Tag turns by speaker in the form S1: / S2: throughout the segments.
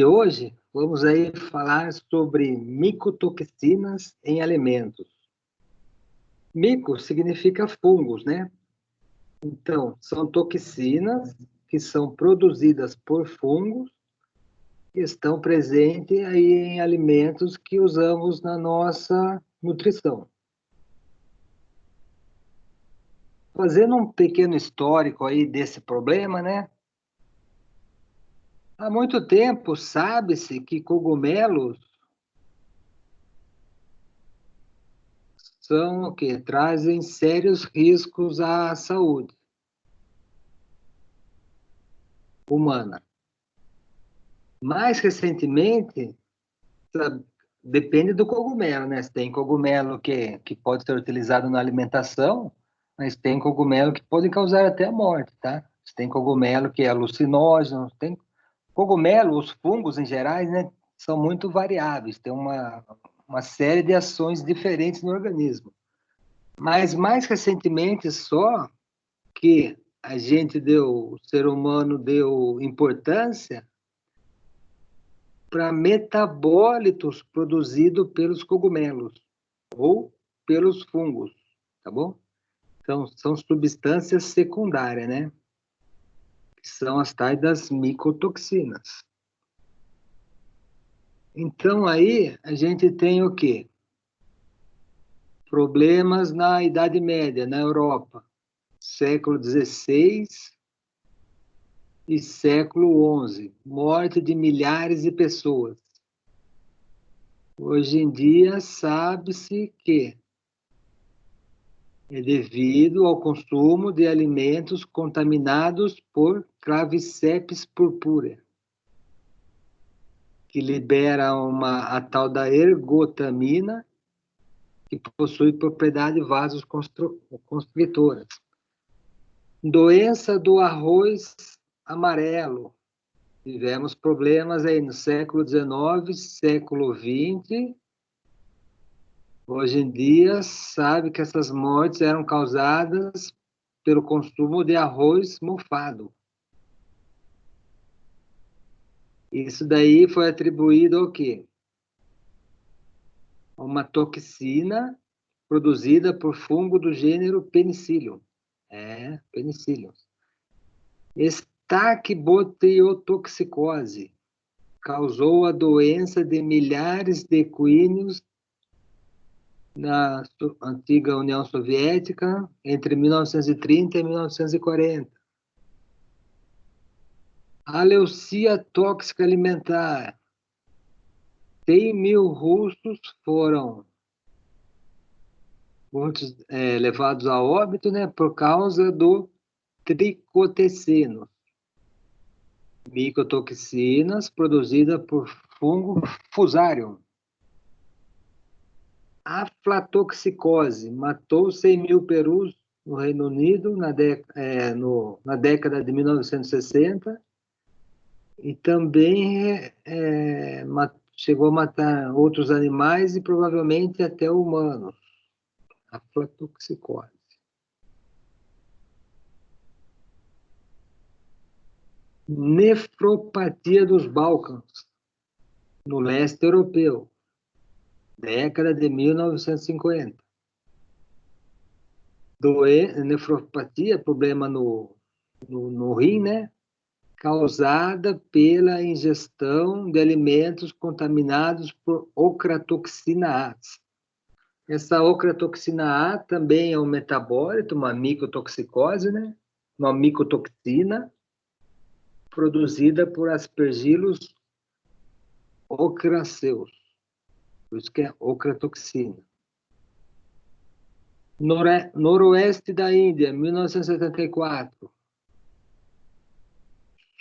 S1: Hoje vamos aí falar sobre micotoxinas em alimentos. Mico significa fungos, né? Então, são toxinas que são produzidas por fungos que estão presentes aí em alimentos que usamos na nossa nutrição. Fazendo um pequeno histórico aí desse problema, né? Há muito tempo sabe-se que cogumelos são o que trazem sérios riscos à saúde humana. Mais recentemente, depende do cogumelo, né? Tem cogumelo que pode ser utilizado na alimentação, mas tem cogumelo que pode causar até a morte, tá? Tem cogumelo que é alucinógeno, tem cogumelo, os fungos em geral, né, são muito variáveis, tem uma série de ações diferentes no organismo. Mas mais recentemente só que o ser humano deu importância para metabólitos produzidos pelos cogumelos ou pelos fungos, tá bom? Então, são substâncias secundárias, né? Que são as tais das micotoxinas. Então, aí, a gente tem o quê? Problemas na Idade Média, na Europa, século XVI e século XI, morte de milhares de pessoas. Hoje em dia, sabe-se que é devido ao consumo de alimentos contaminados por Claviceps purpurea, que libera a tal da ergotamina, que possui propriedades vasoconstritoras. Doença do arroz amarelo. Tivemos problemas aí no século XIX, século XX. Hoje em dia, sabe que essas mortes eram causadas pelo consumo de arroz mofado. Isso daí foi atribuído ao quê? A uma toxina produzida por fungo do gênero Penicillium. Penicillium. Estaquibotiotoxicose causou a doença de milhares de equinos na antiga União Soviética entre 1930 e 1940. A leucia tóxica alimentar. 100.000 russos foram levados a óbito, né, por causa do tricotecino, micotoxinas produzidas por fungo Fusarium. Aflatoxicose matou 100.000 perus no Reino Unido na década de 1960 e também chegou a matar outros animais e provavelmente até humanos. Aflatoxicose. Nefropatia dos Balcãs, no leste europeu, década de 1950. Nefropatia, problema no rim, né? Causada pela ingestão de alimentos contaminados por ocratoxina A. Essa ocratoxina A também é um metabólito, uma micotoxicose, né? Uma micotoxina produzida por aspergillus ocraceus. Por isso que é ocratoxina. Noroeste da Índia, 1974.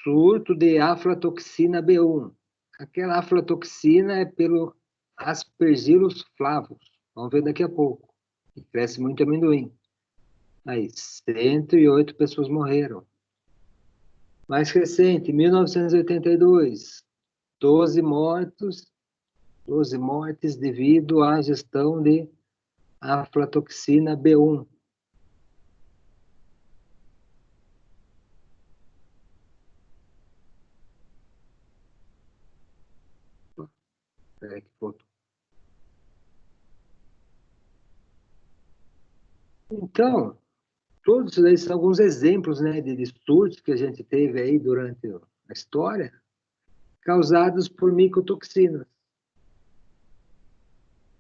S1: Surto de aflatoxina B1. Aquela aflatoxina é pelo Aspergillus flavus. Vamos ver daqui a pouco. Que cresce muito amendoim. Aí, 108 pessoas morreram. Mais recente, 1982. 12 mortes devido à ingestão de aflatoxina B1. Espera que voltou. Então, todos esses são alguns exemplos, né, de surtos que a gente teve aí durante a história, causados por micotoxinas.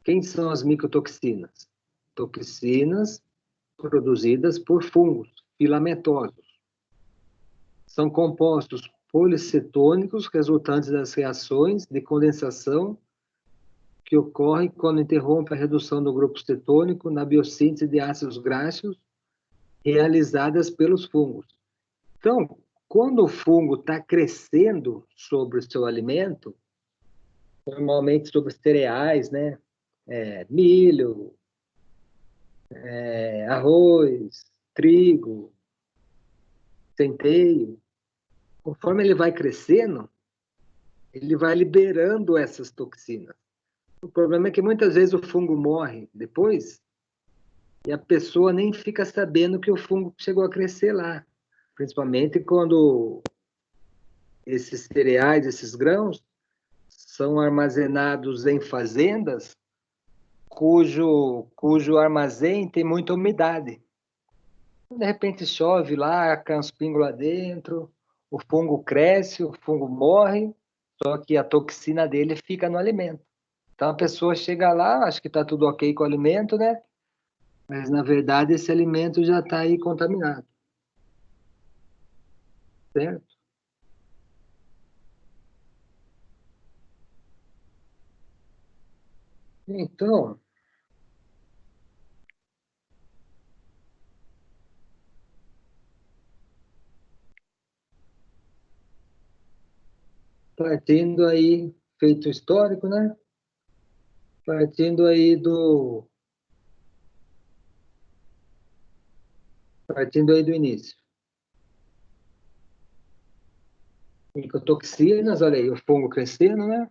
S1: Quem são as micotoxinas? Toxinas produzidas por fungos filamentosos. São compostos policetônicos resultantes das reações de condensação que ocorrem quando interrompe a redução do grupo cetônico na biossíntese de ácidos graxos realizadas pelos fungos. Então, quando o fungo está crescendo sobre o seu alimento, normalmente sobre cereais, né? Milho, arroz, trigo, centeio. Conforme ele vai crescendo, ele vai liberando essas toxinas. O problema é que muitas vezes o fungo morre depois e a pessoa nem fica sabendo que o fungo chegou a crescer lá. Principalmente quando esses cereais, esses grãos, são armazenados em fazendas cujo armazém tem muita umidade. De repente chove lá, cai uns pingos lá dentro, o fungo cresce, o fungo morre, só que a toxina dele fica no alimento. Então a pessoa chega lá, acha que está tudo ok com o alimento, né? Mas na verdade esse alimento já está aí contaminado. Certo? Então, partindo aí, feito histórico, né? Partindo aí do início. Micotoxinas, olha aí, o fungo crescendo, né?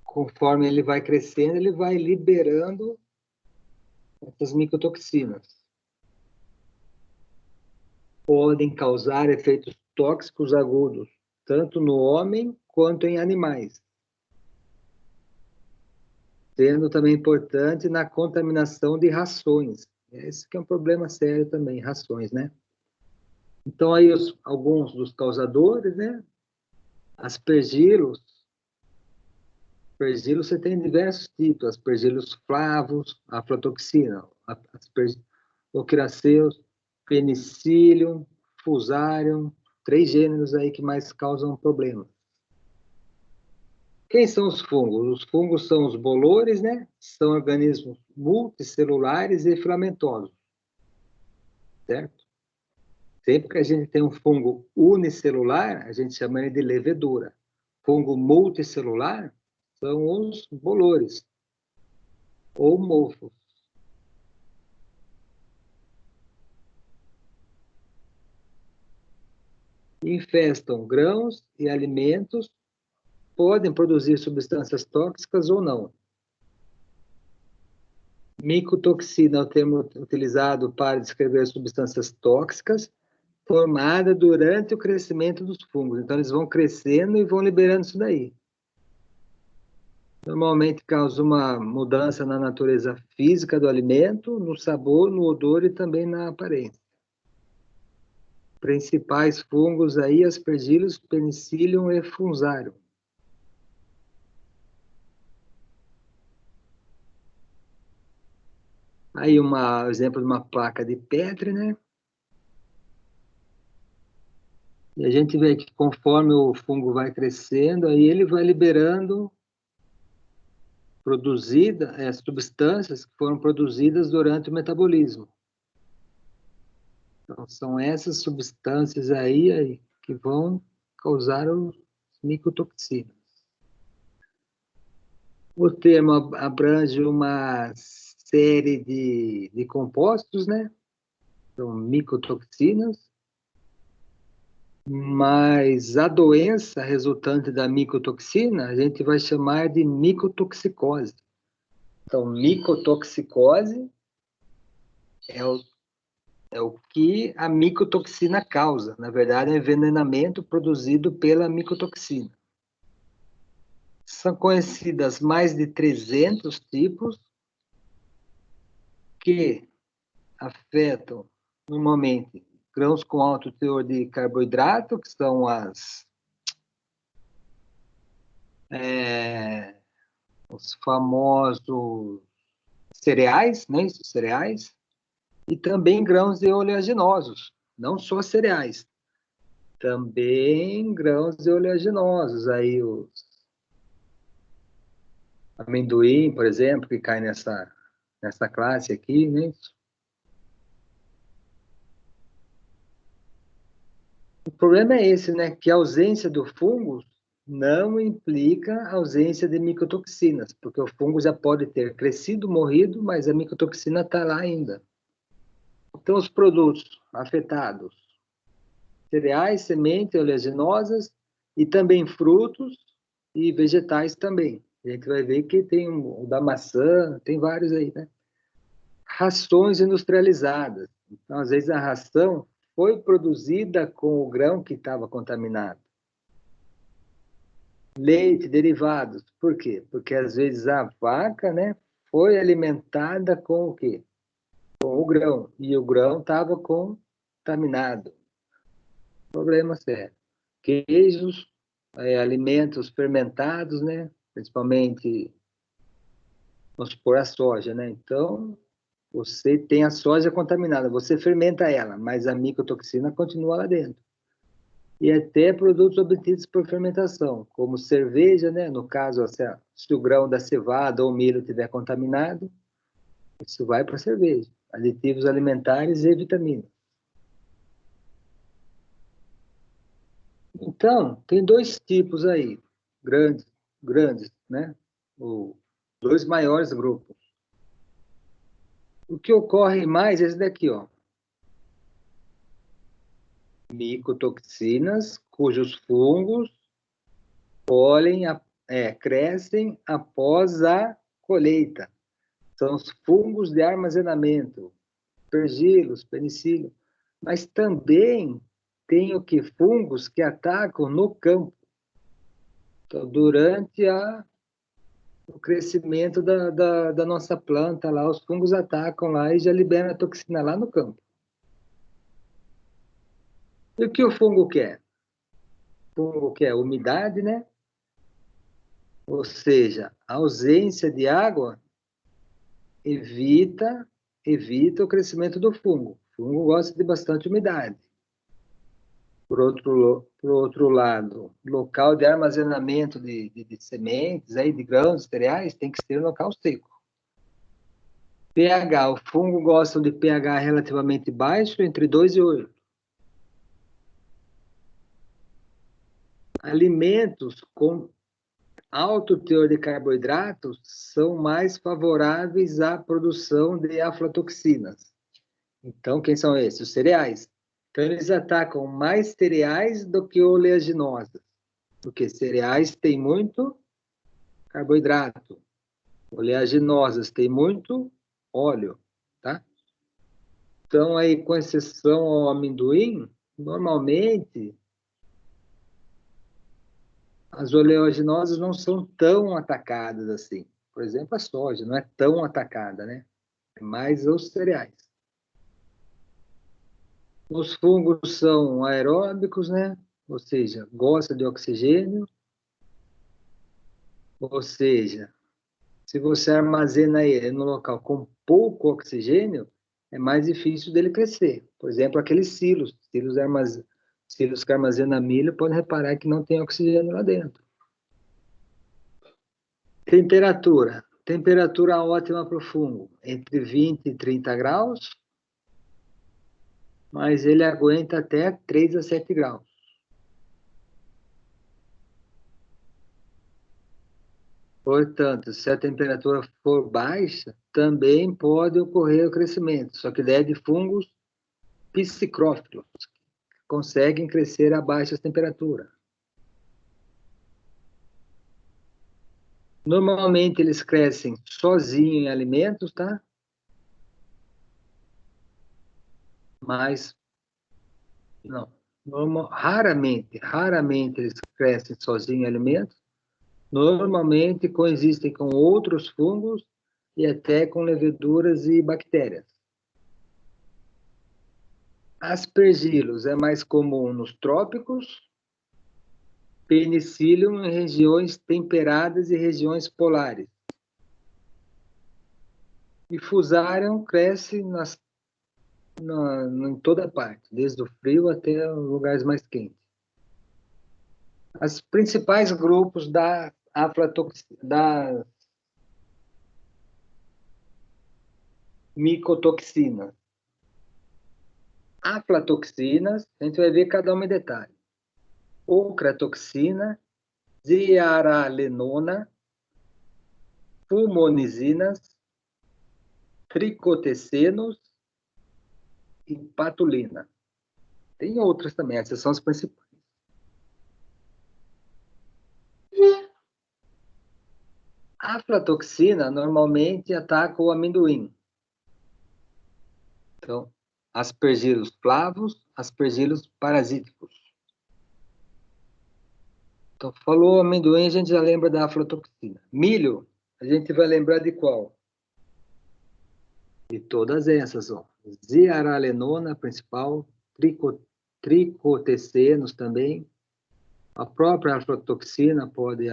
S1: Conforme ele vai crescendo, ele vai liberando essas micotoxinas. Podem causar efeitos tóxicos agudos, tanto no homem quanto em animais. Sendo também importante na contaminação de rações. Esse que é um problema sério também, rações, né? Então, aí alguns dos causadores, né? Aspergilos. Aspergilos você tem diversos tipos. Aspergilos flavos, aflatoxina, Ocraceus, Penicillium, Fusarium, 3 gêneros aí que mais causam problema. Quem são os fungos? Os fungos são os bolores, né? São organismos multicelulares e filamentosos, certo? Sempre que a gente tem um fungo unicelular, a gente chama ele de levedura. Fungo multicelular são os bolores ou mofos. Infestam grãos e alimentos, podem produzir substâncias tóxicas ou não. Micotoxina é o termo utilizado para descrever substâncias tóxicas formadas durante o crescimento dos fungos. Então, eles vão crescendo e vão liberando isso daí. Normalmente causa uma mudança na natureza física do alimento, no sabor, no odor e também na aparência. Principais fungos aí, Aspergillus, Penicillium e Fusarium. Aí exemplo de uma placa de Petri, né? E a gente vê que conforme o fungo vai crescendo, aí ele vai liberando substâncias que foram produzidas durante o metabolismo. Então, são essas substâncias aí que vão causar os micotoxinas. O termo abrange uma série de compostos, né? São micotoxinas, mas a doença resultante da micotoxina a gente vai chamar de micotoxicose. Então, micotoxicose é o que a micotoxina causa. Na verdade, é envenenamento produzido pela micotoxina. são conhecidas mais de 300 tipos que afetam, normalmente, grãos com alto teor de carboidrato, que são os famosos cereais, né? Cereais, e também grãos de oleaginosos, não só cereais, também grãos de oleaginosos, aí os amendoim, por exemplo, que cai nessa classe aqui, né? O problema é esse, né? Que a ausência do fungo não implica a ausência de micotoxinas, porque o fungo já pode ter crescido, morrido, mas a micotoxina está lá ainda. Então, os produtos afetados, cereais, sementes oleaginosas e também frutos e vegetais também. A gente vai ver que tem o da maçã, tem vários aí, né? Rações industrializadas. Então, às vezes, a ração foi produzida com o grão que estava contaminado. Leite, derivados. Por quê? Porque, às vezes, a vaca, né, foi alimentada com o quê? Com o grão. E o grão estava contaminado. Problema sério. Queijos, alimentos fermentados, né? Principalmente, vamos supor, a soja, né? Então, você tem a soja contaminada, você fermenta ela, mas a micotoxina continua lá dentro. E até produtos obtidos por fermentação, como cerveja, né? No caso, se o grão da cevada ou milho estiver contaminado, isso vai para a cerveja. Aditivos alimentares e vitaminas. Então, tem dois tipos aí, grandes, né? Os dois maiores grupos. O que ocorre mais é esse daqui, ó. Micotoxinas, cujos fungos crescem após a colheita. São os fungos de armazenamento, pergilos, penicillium. Mas também tem o que? Fungos que atacam no campo. Então, durante o crescimento da nossa planta lá, os fungos atacam lá e já liberam a toxina lá no campo. E o que o fungo quer? O fungo quer umidade, né? Ou seja, a ausência de água evita o crescimento do fungo. O fungo gosta de bastante umidade. Por outro lado, local de armazenamento de sementes, aí, de grãos, cereais, tem que ser um local seco. pH, o fungo gosta de pH relativamente baixo, entre 2 e 8. Alimentos com alto teor de carboidratos são mais favoráveis à produção de aflatoxinas. Então, quem são esses? Os cereais. Então, eles atacam mais cereais do que oleaginosas, porque cereais têm muito carboidrato, oleaginosas têm muito óleo, tá? Então, aí, com exceção ao amendoim, normalmente as oleaginosas não são tão atacadas assim. Por exemplo, a soja não é tão atacada, né? É mais os cereais. Os fungos são aeróbicos, né? Ou seja, gosta de oxigênio. Ou seja, se você armazena ele no local com pouco oxigênio, é mais difícil dele crescer. Por exemplo, aqueles silos que armazenam milho, pode reparar que não tem oxigênio lá dentro. Temperatura. Temperatura ótima para o fungo, entre 20 e 30 graus, mas ele aguenta até 3 a 7 graus. Portanto, se a temperatura for baixa, também pode ocorrer o crescimento, só que daí é de fungos psicrófilos, que conseguem crescer a baixas temperaturas. Normalmente eles crescem sozinhos em alimentos, tá? Mas, não, raramente eles crescem sozinhos em alimentos, Normalmente coexistem com outros fungos e até com leveduras e bactérias. Aspergillus é mais comum nos trópicos, Penicillium em regiões temperadas e regiões polares. E Fusarium cresce em toda parte, desde o frio até os lugares mais quentes. Os principais grupos da micotoxina. Aflatoxinas, a gente vai ver cada uma em detalhe. Ocratoxina, zearalenona, pulmonizinas, tricotecenos e patulina. Tem outras também, essas são as principais. A aflatoxina normalmente ataca o amendoim. Então, aspergillus flavus, aspergillus parasíticos. Então, falou amendoim, a gente já lembra da aflatoxina. Milho, a gente vai lembrar de qual? De todas essas, ó. Zearalenona, principal, tricotecenos também. A própria aflatoxina pode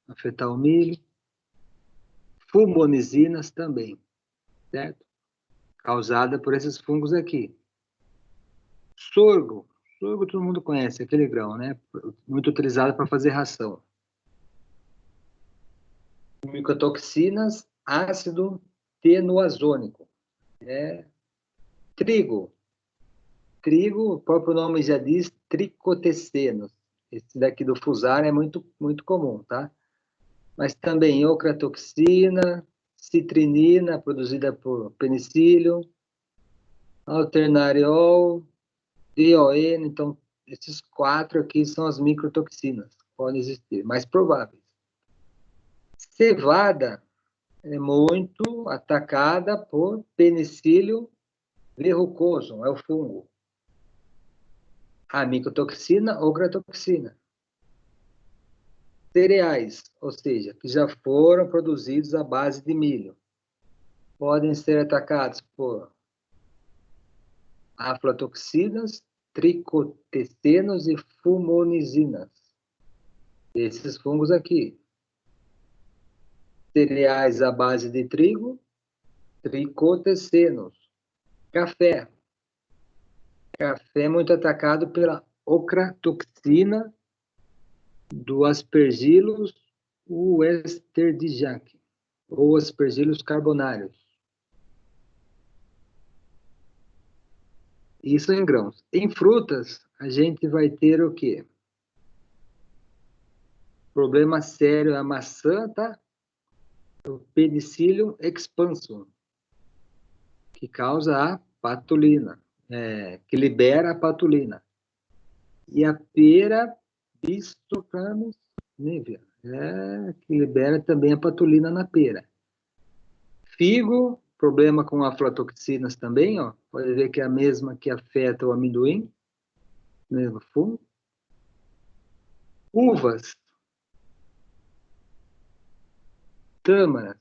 S1: afetar o milho. Fulmonizinas também, certo? Causada por esses fungos aqui. Sorgo. Sorgo todo mundo conhece, aquele grão, né? Muito utilizado para fazer ração. Micotoxinas, ácido tenoazônico. Trigo. Trigo, o próprio nome já diz, tricotecenos. Esse daqui do fusar é muito, muito comum, tá? Mas também ocratoxina, citrinina, produzida por penicillium, alternariol, DON, então esses 4 aqui são as microtoxinas que podem existir, mais prováveis. Cevada é muito atacada por Penicillium verrucosum, é o fungo. A micotoxina, ocratoxina. Cereais, ou seja, que já foram produzidos à base de milho, podem ser atacados por aflatoxinas, tricotecenos e fulmonizinas. Esses fungos aqui. Cereais à base de trigo, tricotecenos. Café. Café é muito atacado pela ocratoxina do Aspergillus westerdiaci, ou Aspergillus carbonarius. Isso em grãos. Em frutas, a gente vai ter o quê? Problema sério é a maçã, tá? O Penicillium expansum, que causa a patulina, que libera a patulina. E a pera, Bistocamus nivea, que libera também a patulina na pera. Figo, problema com aflatoxinas também, ó. Pode ver que é a mesma que afeta o amendoim, mesmo fungo. Uvas, tâmaras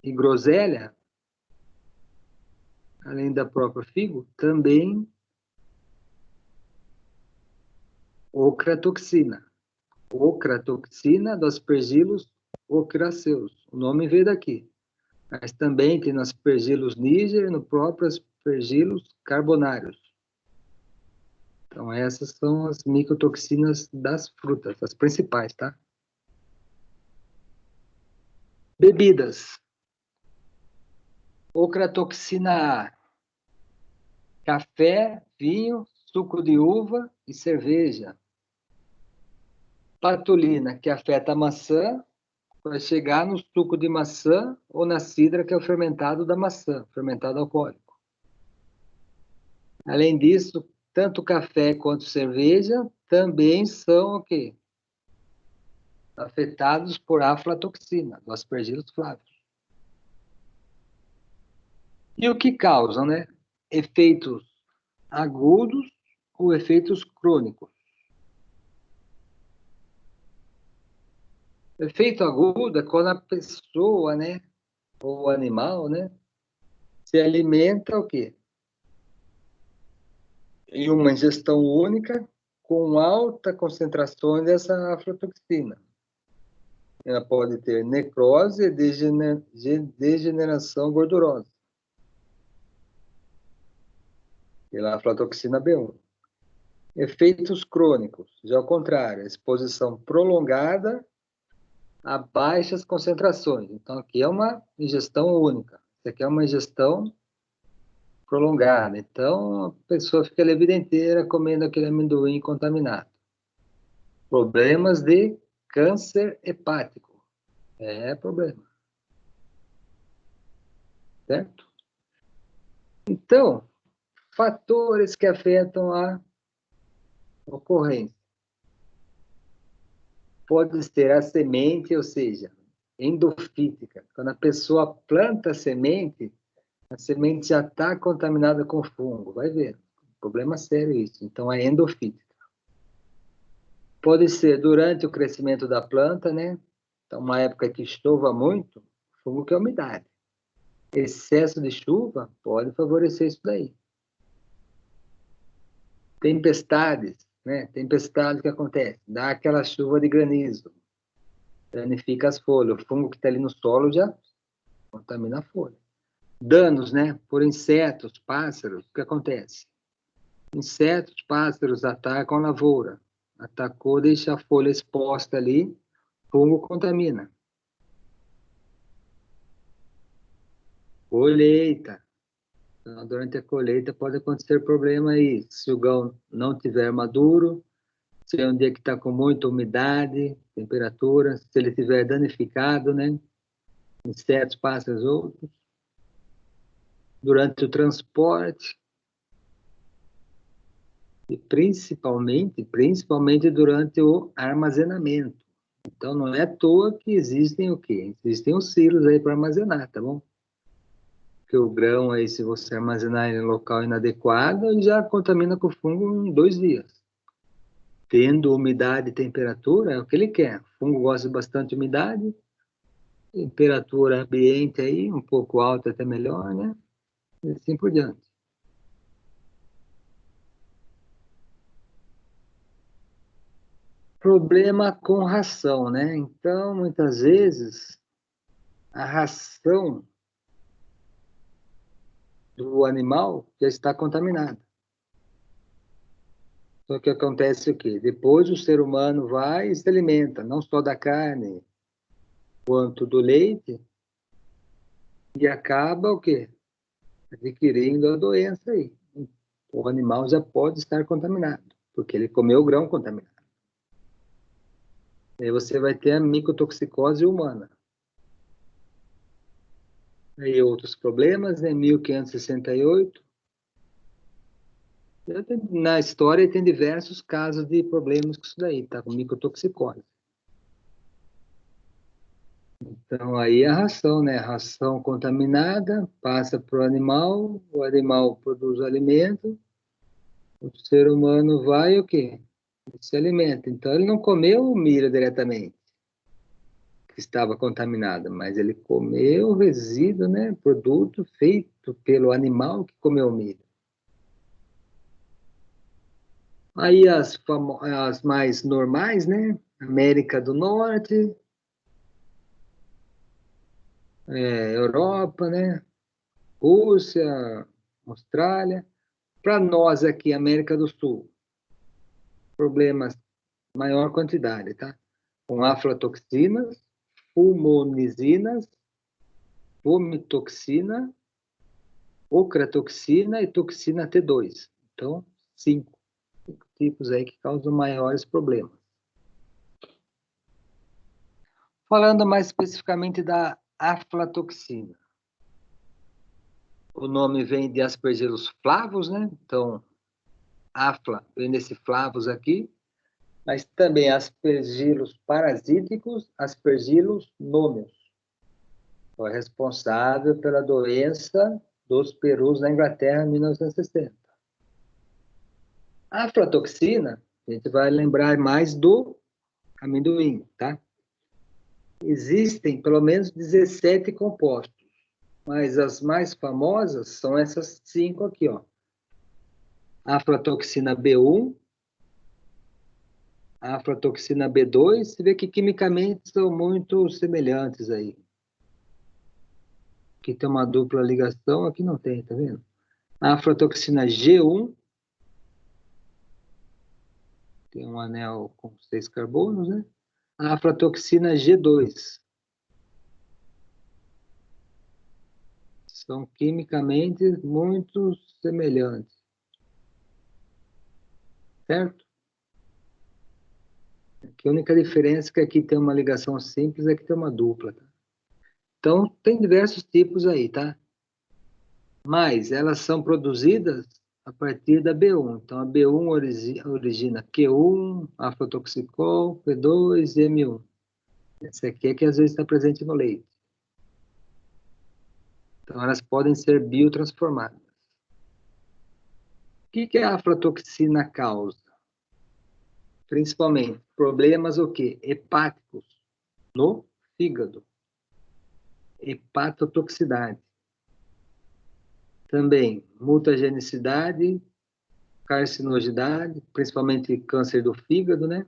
S1: e groselha, além da própria figo, também ocratoxina. Ocratoxina dos Aspergillus ocraceus. O nome veio daqui. Mas também tem no Aspergillus niger e no próprio Aspergillus carbonarius. Então, essas são as micotoxinas das frutas, as principais, tá? Bebidas. Ocratoxina A. Café, vinho, suco de uva e cerveja. Patulina, que afeta a maçã, vai chegar no suco de maçã ou na cidra, que é o fermentado da maçã, fermentado alcoólico. Além disso, tanto café quanto cerveja também são o quê? Afetados por aflatoxina, do Aspergillus flavus. E o que causam, né? Efeitos agudos ou efeitos crônicos. Efeito agudo é quando a pessoa, né, ou o animal, né, se alimenta o quê? Em uma ingestão única, com alta concentração dessa aflatoxina. Ela pode ter necrose e degeneração gordurosa, pela aflatoxina B1. Efeitos crônicos, já ao contrário, exposição prolongada a baixas concentrações. Então, aqui é uma ingestão única. Isso aqui é uma ingestão prolongada. Então, a pessoa fica a vida inteira comendo aquele amendoim contaminado. Problemas de câncer hepático. É problema. Certo? Então, fatores que afetam a ocorrência. Pode ser a semente, ou seja, endofítica. Quando a pessoa planta a semente já está contaminada com fungo. Vai ver. Problema sério isso. Então, é endofítica. Pode ser durante o crescimento da planta, né? Então, uma época que chova muito, fungo que é umidade. Excesso de chuva pode favorecer isso daí. Tempestades, né? Tempestade que acontece, dá aquela chuva de granizo, danifica as folhas. O fungo que está ali no solo já contamina a folha. Danos, né? Por insetos, pássaros, o que acontece? Insetos, pássaros atacam a lavoura. Atacou, deixa a folha exposta ali, fungo contamina. Colheita. Então, durante a colheita pode acontecer problema aí. Se o grão não tiver maduro, se é um dia que está com muita umidade, temperatura, se ele tiver danificado, né? Insetos, pássaros, outros. Durante o transporte, e principalmente durante o armazenamento. Então, não é à toa que existem o quê? Existem os silos aí para armazenar, tá bom? Porque o grão aí, se você armazenar em local inadequado, ele já contamina com fungo em 2 dias. Tendo umidade e temperatura, é o que ele quer. O fungo gosta bastante de umidade, temperatura ambiente aí, um pouco alta até melhor, né? E assim por diante. Problema com ração, né? Então, muitas vezes, a ração do animal já está contaminada. Só que acontece o quê? Depois o ser humano vai e se alimenta, não só da carne, quanto do leite, e acaba o quê? Adquirindo a doença aí. O animal já pode estar contaminado, porque ele comeu o grão contaminado. Aí você vai ter a micotoxicose humana. Aí outros problemas, em 1568, na história tem diversos casos de problemas com isso daí, tá? Com micotoxicose. Então, aí a ração, né? A ração contaminada passa para o animal produz alimento, o ser humano vai o quê? Se alimenta. Então, ele não comeu o milho diretamente, que estava contaminado, mas ele comeu o resíduo, né? Produto feito pelo animal que comeu o milho. Aí as mais normais, né? América do Norte, Europa, né? Rússia, Austrália. Para nós aqui, América do Sul, problemas maior quantidade, tá? Com aflatoxinas, pulmonicinas, vomitoxina, ocratoxina e toxina T2. Então, cinco tipos aí que causam maiores problemas. Falando mais especificamente da aflatoxina. O nome vem de aspergillus flavus, né? Então, afla vem desse flavus aqui, mas também aspergillus parasíticos, aspergillus nomeus. Foi responsável pela doença dos perus na Inglaterra em 1960. A aflatoxina, a gente vai lembrar mais do amendoim, tá? Existem pelo menos 17 compostos, mas as mais famosas são essas 5 aqui, ó. Aflatoxina B1, aflatoxina B2, você vê que quimicamente são muito semelhantes aí. Aqui tem uma dupla ligação, aqui não tem, tá vendo? A aflatoxina G1, tem um anel com 6 carbonos, né? A aflatoxina G2. São quimicamente muito semelhantes. Certo? Aqui a única diferença é que aqui tem uma ligação simples, aqui tem uma dupla. Tá? Então, tem diversos tipos aí, tá? Mas elas são produzidas a partir da B1. Então, a B1 origina Q1, aflatoxicol, P2 e M1. Essa aqui é que às vezes está presente no leite. Então, elas podem ser biotransformadas. O que a aflatoxina causa? Principalmente, problemas o quê? Hepáticos no fígado. Hepatotoxicidade. Também, mutagenicidade, carcinosidade, principalmente câncer do fígado, né?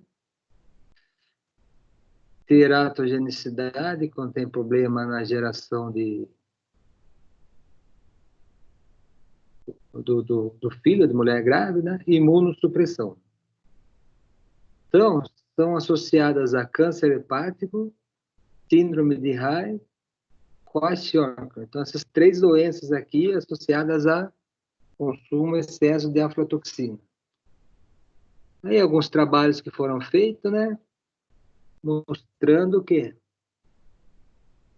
S1: Teratogenicidade, quando tem problema na geração do filho, de mulher grávida, e imunossupressão. Então, são associadas a câncer hepático, síndrome de Raynaud, kwashiorkor. Então, essas 3 doenças aqui associadas a consumo excesso de aflatoxina. Aí, alguns trabalhos que foram feitos, né? Mostrando o quê?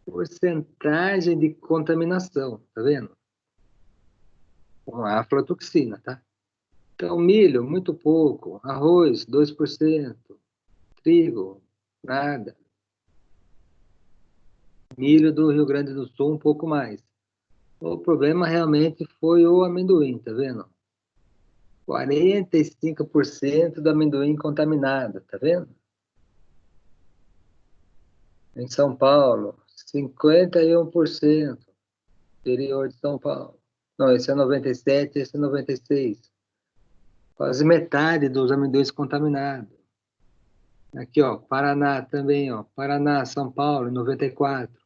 S1: Porcentagem de contaminação, tá vendo? Com a aflatoxina, tá? Então, milho, muito pouco. Arroz, 2%. Trigo, nada. Milho do Rio Grande do Sul, um pouco mais. O problema realmente foi o amendoim, tá vendo? 45% do amendoim contaminado, tá vendo? Em São Paulo, 51%. Interior de São Paulo. Não, esse é 97, esse é 96. Quase metade dos amendoins contaminados. Aqui, ó, Paraná também, ó. Paraná, São Paulo, 94.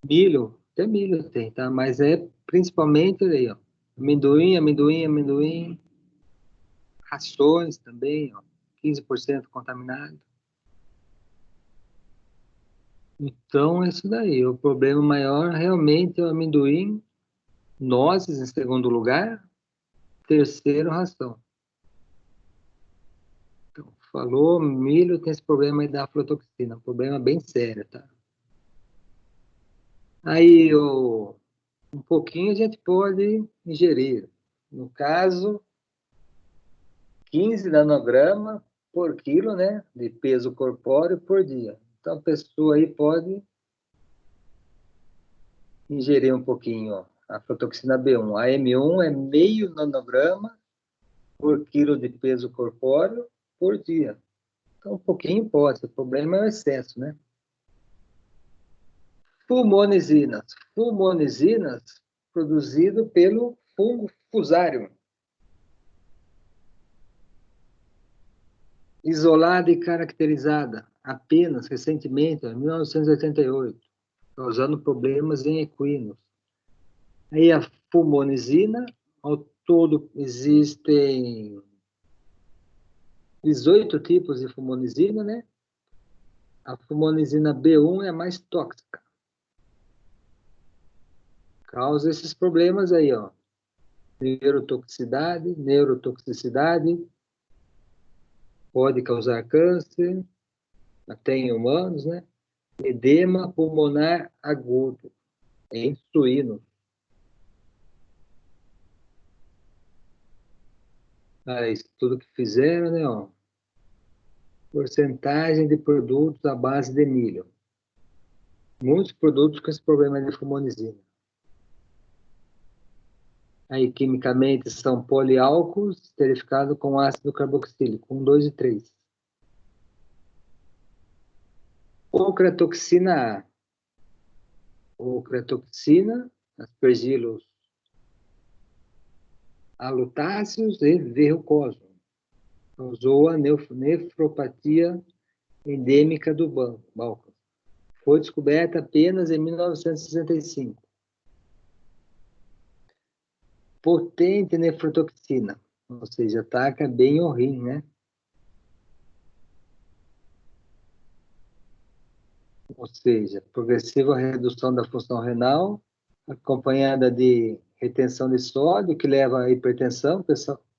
S1: Milho, até milho tem, tá? Mas é principalmente aí, ó. Amendoim, amendoim, amendoim. Rações também, ó. 15% contaminado. Então, é isso daí. O problema maior realmente é o amendoim, nozes em segundo lugar, terceiro, ração. Então, falou, milho tem esse problema aí da aflatoxina, um problema bem sério, tá? Aí, um pouquinho a gente pode ingerir. No caso, 15 nanogramas por quilo, né, de peso corpóreo por dia. Então, a pessoa aí pode ingerir um pouquinho, ó, a aflatoxina B1. A M1 é meio nanograma por quilo de peso corpóreo por dia. Então, um pouquinho pode, o problema é o excesso, né? Fulmonisinas. Fulmonisinas produzido pelo fungo Fusarium. Isolada e caracterizada apenas recentemente, em 1988, causando problemas em equinos. Aí a fulmonisina, ao todo existem 18 tipos de fulmonisina, né? A fulmonisina B1 é a mais tóxica. Causa esses problemas aí, ó. Neurotoxicidade, pode causar câncer, até em humanos, né? Edema pulmonar agudo, em suínos. Isso tudo que fizeram, né? Ó, porcentagem de produtos à base de milho. Muitos produtos com esse problema de fulmonisina. Aí, quimicamente, são poliálcools esterificados com ácido carboxílico, 1, 2 e 3. ocratoxina A. Ocratoxina, aspergilos alutáceos e verrucoso. Causou a nefropatia endêmica do Balcãs. Foi descoberta apenas em 1965. Potente nefrotoxina, ou seja, ataca bem o rim, né? Ou seja, progressiva redução da função renal, acompanhada de retenção de sódio, que leva à hipertensão,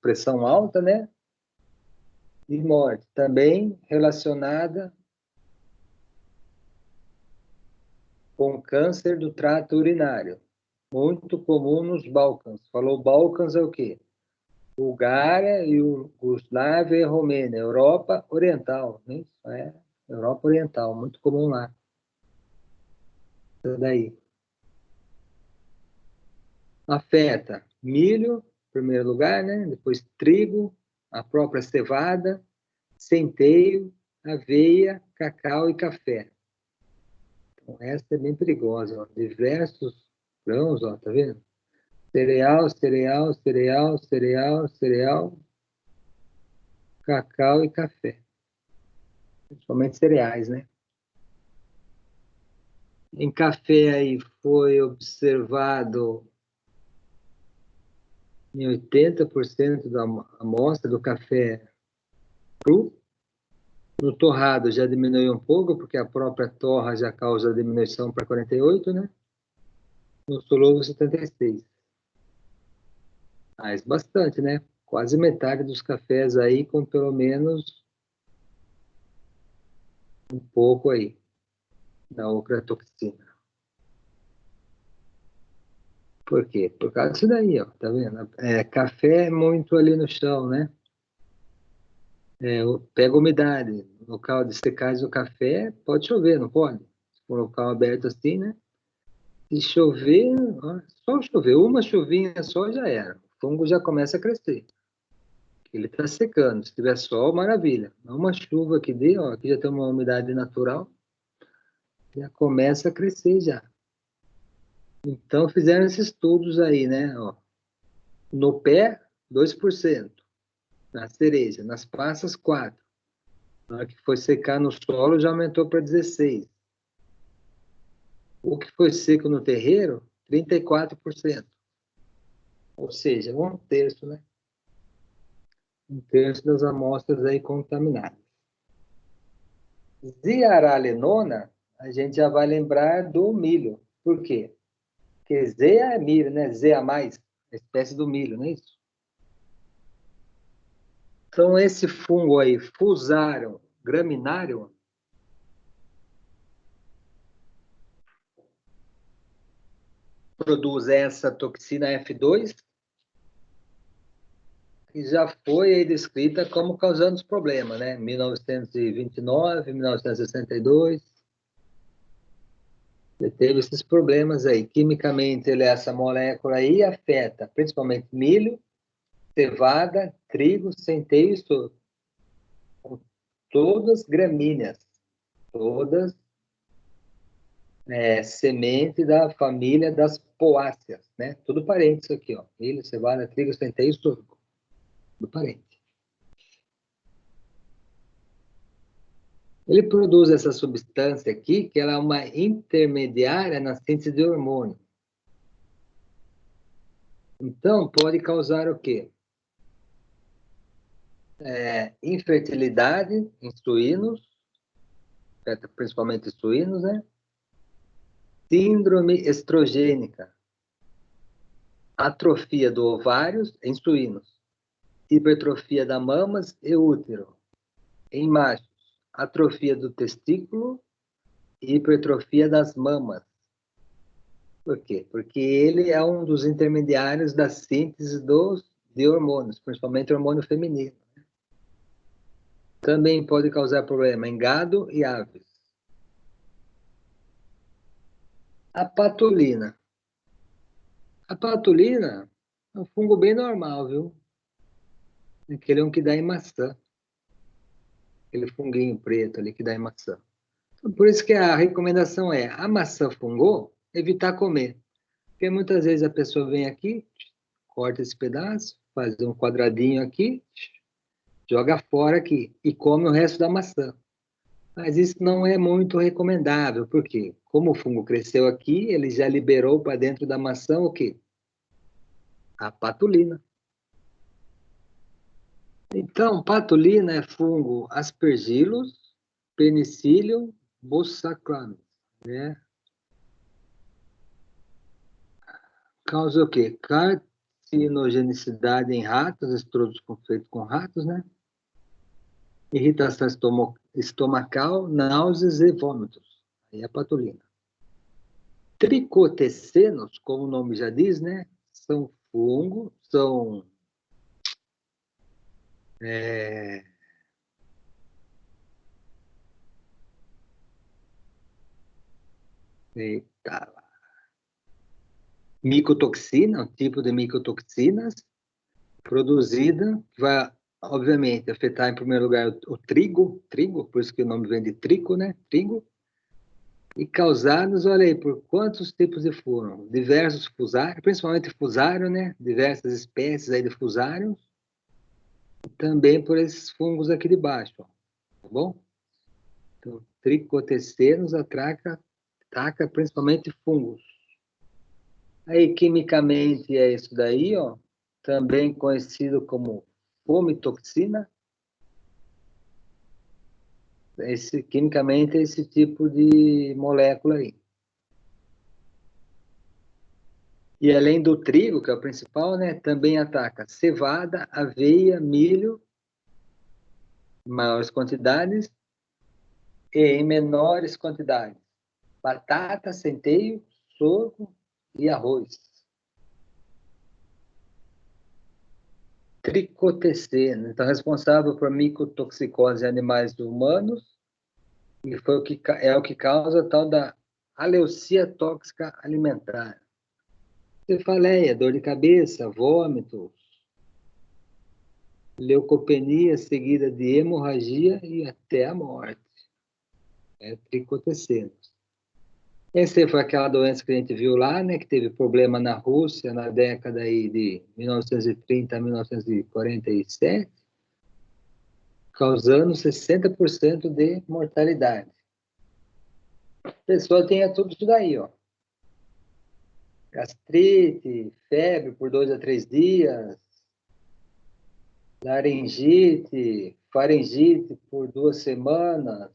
S1: pressão alta, né? E morte, também relacionada com câncer do trato urinário, muito comum nos Balcãs. Falou Balcãs é o quê? Bulgária, Iugoslávia e Romênia, Europa Oriental, né? Isso é Europa Oriental, muito comum lá. Isso daí. Afeta milho, em primeiro lugar, né? Depois trigo, a própria cevada, centeio, aveia, cacau e café. Então, essa é bem perigosa, ó. Diversos grãos, ó, tá vendo? Cereal, cereal, cereal, cereal, cereal, cacau e café. Principalmente cereais, né? Em café aí foi observado em 80% da amostra do café cru. No torrado já diminuiu um pouco, porque a própria torra já causa diminuição para 48, né? No solúvel, 76. Mas bastante, né? Quase metade dos cafés aí com pelo menos um pouco aí da ocratoxina. Por quê? Por causa disso daí, ó, tá vendo? Café muito ali no chão, né? Pega umidade. No local de secagem do café, pode chover, não pode? Se for um local aberto assim, né? Se chover, ó, só chover, uma chuvinha só já era. O fungo já começa a crescer. Ele está secando. Se tiver sol, maravilha. Uma chuva que dê, ó, aqui já tem uma umidade natural, já começa a crescer já. Então, fizeram esses estudos aí, né? Ó, no pé, 2%. Na cereja. Nas passas, 4%. Na hora que foi secar no solo, já aumentou para 16%. O que foi seco no terreiro, 34%. Ou seja, um terço, né? Um terço das amostras aí contaminadas. Zearalenona, a gente já vai lembrar do milho. Por quê? Porque zea é milho, né? Zea mais, a espécie do milho, não é isso? Então, esse fungo aí, Fusarium graminário, produz essa toxina F2, que já foi aí descrita como causando os problemas, né? 1929, 1962. Ele teve esses problemas aí. Quimicamente, essa molécula aí afeta principalmente milho, cevada, trigo, centeio e sorgo. Todas gramíneas, todas semente da família das poáceas, né? Tudo parente isso aqui, ó. Milho, cevada, trigo, centeio e sorgo. Tudo parente. Ele produz essa substância aqui, que ela é uma intermediária na síntese de hormônio. Então, pode causar o quê? Infertilidade em suínos, principalmente suínos, né? Síndrome estrogênica, atrofia do ovário em suínos, hipertrofia da mamas e útero em machos, atrofia do testículo e hipertrofia das mamas. Por quê? Porque ele é um dos intermediários da síntese de hormônios, principalmente hormônio feminino. Também pode causar problema em gado e aves. A patolina. A patolina é um fungo bem normal, viu? Aquele é um que dá em maçã. Aquele funguinho preto ali que dá em maçã. Por isso que a recomendação é, a maçã fungou, evitar comer. Porque muitas vezes a pessoa vem aqui, corta esse pedaço, faz um quadradinho aqui, joga fora aqui e come o resto da maçã. Mas isso não é muito recomendável, porque como o fungo cresceu aqui, ele já liberou para dentro da maçã o quê? A patulina. Então, patulina é fungo Aspergillus, Penicillium, Bossaclanus, né? Causa o quê? Carcinogenicidade em ratos, estudos feitos com ratos, né? Irritação estomacal, náuseas e vômitos. Aí é a patulina. Tricotecenos, como o nome já diz, né? São fungos, são eita, micotoxina, um tipo de micotoxinas produzida, que vai, obviamente, afetar em primeiro lugar o trigo, por isso que o nome vem de trico, né? Trigo, e causados, olha aí, por quantos tipos de fungo? Diversos fusários, principalmente fusário, né? Diversas espécies aí de fusários, e também por esses fungos aqui de baixo, ó, tá bom? Então, tricotecenos ataca principalmente fungos. Aí, quimicamente, é isso daí, ó, também conhecido como fomitoxina. Quimicamente, é esse tipo de molécula aí. E além do trigo, que é o principal, né, também ataca cevada, aveia, milho, em maiores quantidades, e em menores quantidades. Batata, centeio, sorgo e arroz. Tricotecina, então responsável por micotoxicose em animais humanos, e foi é o que causa a tal da aleucia tóxica alimentar. Cefaleia, dor de cabeça, vômito, leucopenia seguida de hemorragia e até a morte. É tricotecenos. Essa foi aquela doença que a gente viu lá, né, que teve problema na Rússia na década aí de 1930 a 1947, causando 60% de mortalidade. A pessoa tinha tudo isso daí, ó. Gastrite, febre por 2 a 3 dias, laringite, faringite por 2 semanas,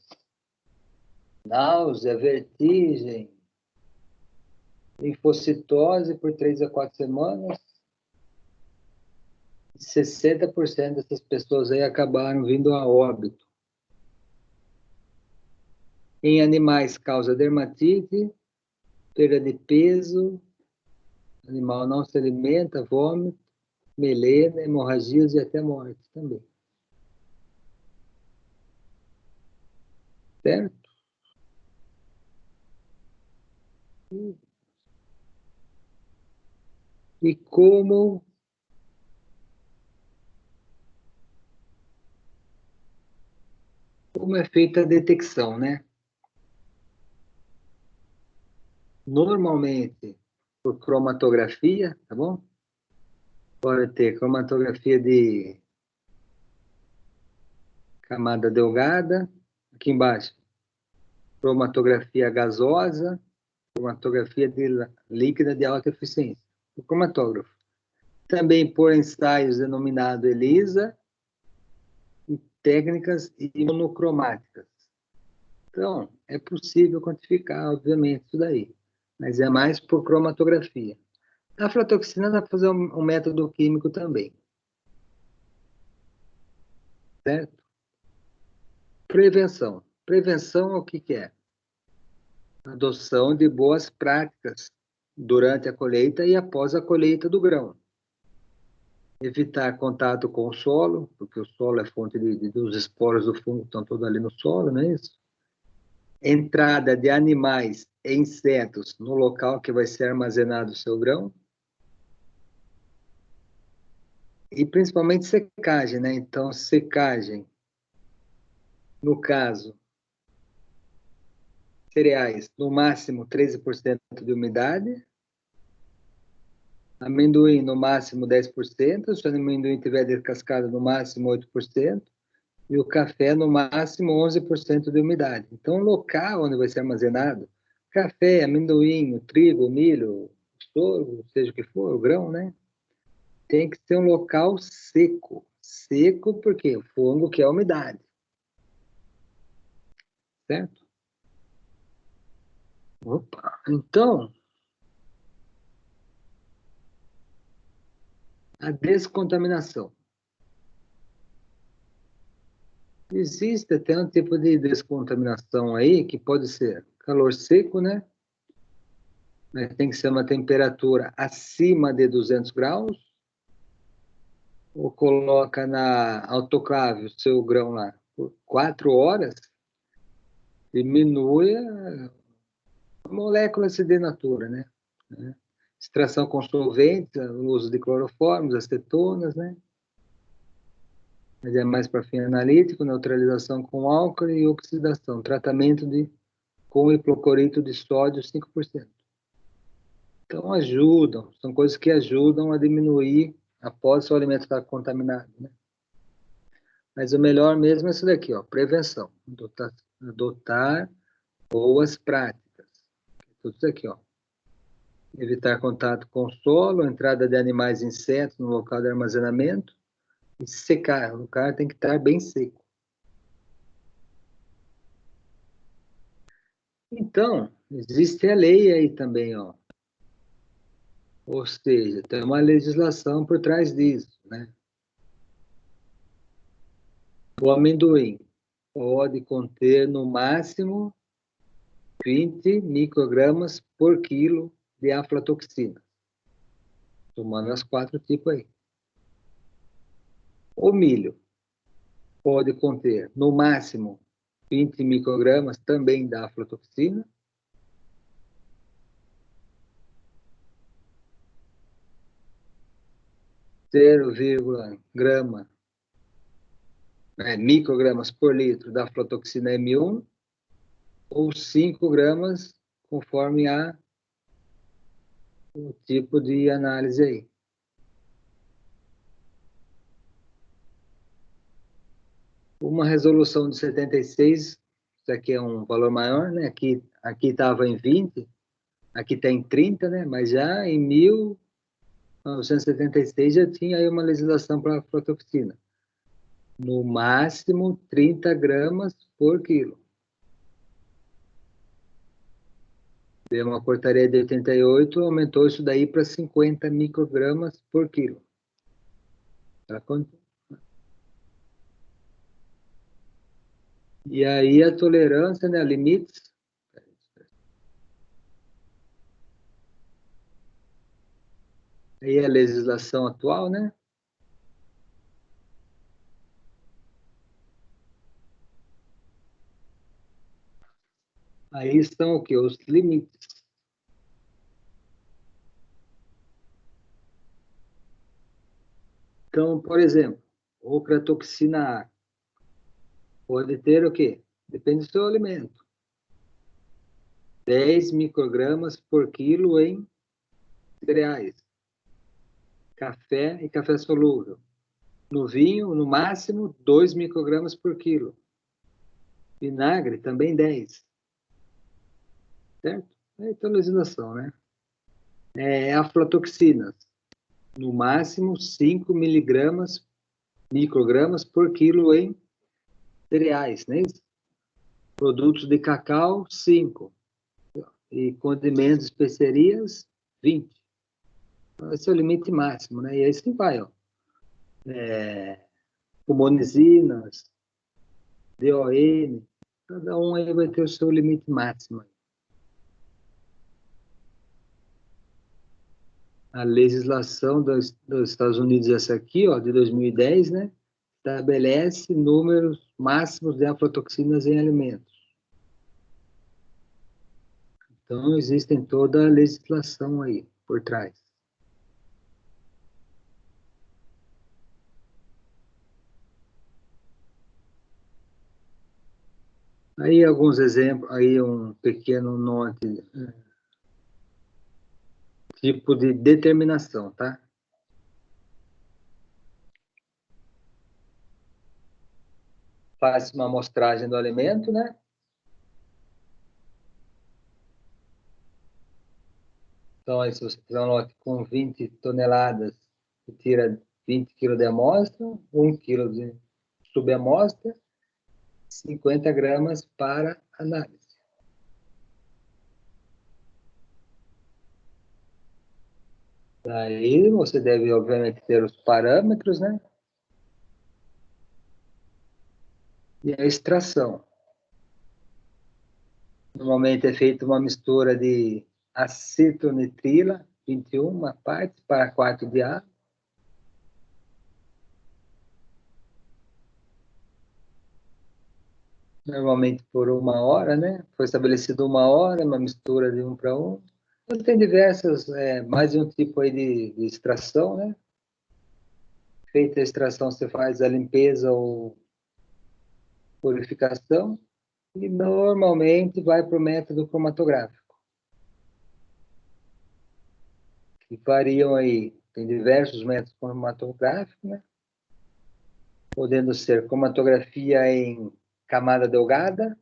S1: náusea, vertigem, linfocitose por 3 a 4 semanas. 60% dessas pessoas aí acabaram vindo a óbito. Em animais, causa dermatite, perda de peso, animal não se alimenta, vômito, melena, hemorragias e até morte também. Certo? E como é feita a detecção, né? Normalmente, por cromatografia, tá bom? Pode ter cromatografia de camada delgada, aqui embaixo, cromatografia gasosa, cromatografia líquida de alta eficiência, o cromatógrafo. Também por ensaios denominado ELISA e técnicas imunocromáticas. Então, é possível quantificar, obviamente, isso daí, mas é mais por cromatografia. A aflatoxina dá para fazer um método químico também, certo? Prevenção. Prevenção, o que é? Adoção de boas práticas durante a colheita e após a colheita do grão. Evitar contato com o solo, porque o solo é fonte dos esporos do fungo, estão todos ali no solo, não é isso? Entrada de animais e insetos no local que vai ser armazenado o seu grão. E principalmente secagem, né? Então, secagem, no caso, cereais, no máximo 13% de umidade. Amendoim, no máximo 10%. Se o amendoim tiver descascado, no máximo 8%. E o café, no máximo 11% de umidade. Então, o local onde vai ser armazenado, café, amendoim, o trigo, o milho, o sorgo, seja o que for, o grão, né? Tem que ser um local seco. Seco porque o fungo quer a umidade. Certo? Opa! Então, a descontaminação. Existe até um tipo de descontaminação aí, que pode ser calor seco, né? Mas tem que ser uma temperatura acima de 200 graus, ou coloca na autoclave o seu grão lá por 4 horas, diminui a molécula se denatura, né? Extração com solventes, o uso de cloroformos, acetonas, né? Mas é mais para fim analítico, neutralização com álcool e oxidação, tratamento com hipoclorito de sódio 5%. Então ajudam, são coisas que ajudam a diminuir após o alimento estar contaminado, né? Mas o melhor mesmo é isso daqui, ó, prevenção, adotar boas práticas. Tudo isso aqui, ó. Evitar contato com o solo, entrada de animais e insetos no local de armazenamento e secar. O lugar tem que estar bem seco. Então, existe a lei aí também, ó. Ou seja, tem uma legislação por trás disso, né? O amendoim pode conter no máximo 20 microgramas por quilo de aflatoxina, tomando as 4 tipos aí. O milho pode conter no máximo 20 microgramas também da aflatoxina. 0,1 grama, microgramas por litro da aflatoxina M1, ou 5 gramas, conforme o tipo de análise aí. Uma resolução de 76, isso aqui é um valor maior, né? Aqui estava em 20, aqui está em 30, né? Mas já em 1976 já tinha aí uma legislação para aflatoxina. No máximo 30 gramas por quilo. Deu uma portaria de 88, aumentou isso daí para 50 microgramas por quilo. Tá? E aí a tolerância, né, limites. Aí a legislação atual, né? Aí estão o quê? Os limites. Então, por exemplo, ocratoxina A pode ter o quê? Depende do seu alimento. 10 microgramas por quilo em cereais, café e café solúvel. No vinho, no máximo, 2 microgramas por quilo. Vinagre, também 10. Certo? É a legislação, né? Aflatoxinas, no máximo 5 microgramas por quilo em cereais, né? Produtos de cacau, 5. E condimentos, especiarias, 20. Esse é o limite máximo, né? E é isso que vai, ó. Pulmonesinas, DON, cada um aí vai ter o seu limite máximo. A legislação dos Estados Unidos, essa aqui, ó, de 2010, né? Estabelece números máximos de aflatoxinas em alimentos. Então, existem toda a legislação aí por trás. Aí alguns exemplos, aí um pequeno note, tipo de determinação, tá? Faz uma amostragem do alimento, né? Então, aí, se você fizer um lote com 20 toneladas, você tira 20 quilos de amostra, 1 quilo de subamostra, 50 gramas para análise. Aí você deve, obviamente, ter os parâmetros, né? E a extração. Normalmente é feita uma mistura de acetonitrila, 21 partes para 4 de água. Normalmente por 1 hora, né? Foi estabelecido 1 hora, uma mistura de 1 para 1. Então, tem diversas, mais de um tipo aí de extração, né? Feita a extração, você faz a limpeza ou purificação e normalmente vai para o método cromatográfico, que variam aí, tem diversos métodos cromatográficos, né? Podendo ser cromatografia em camada delgada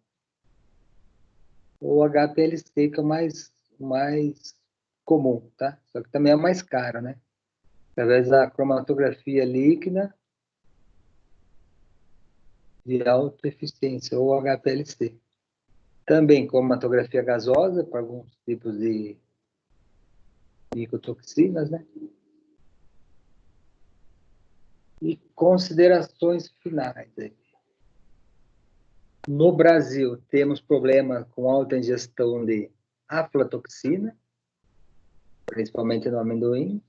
S1: ou HPLC, que é o mais comum, tá? Só que também é mais caro, né? Através da cromatografia líquida de alta eficiência, ou HPLC. Também cromatografia gasosa, para alguns tipos de micotoxinas, né? E considerações finais. No Brasil, temos problema com alta ingestão de aflatoxina, principalmente no amendoim.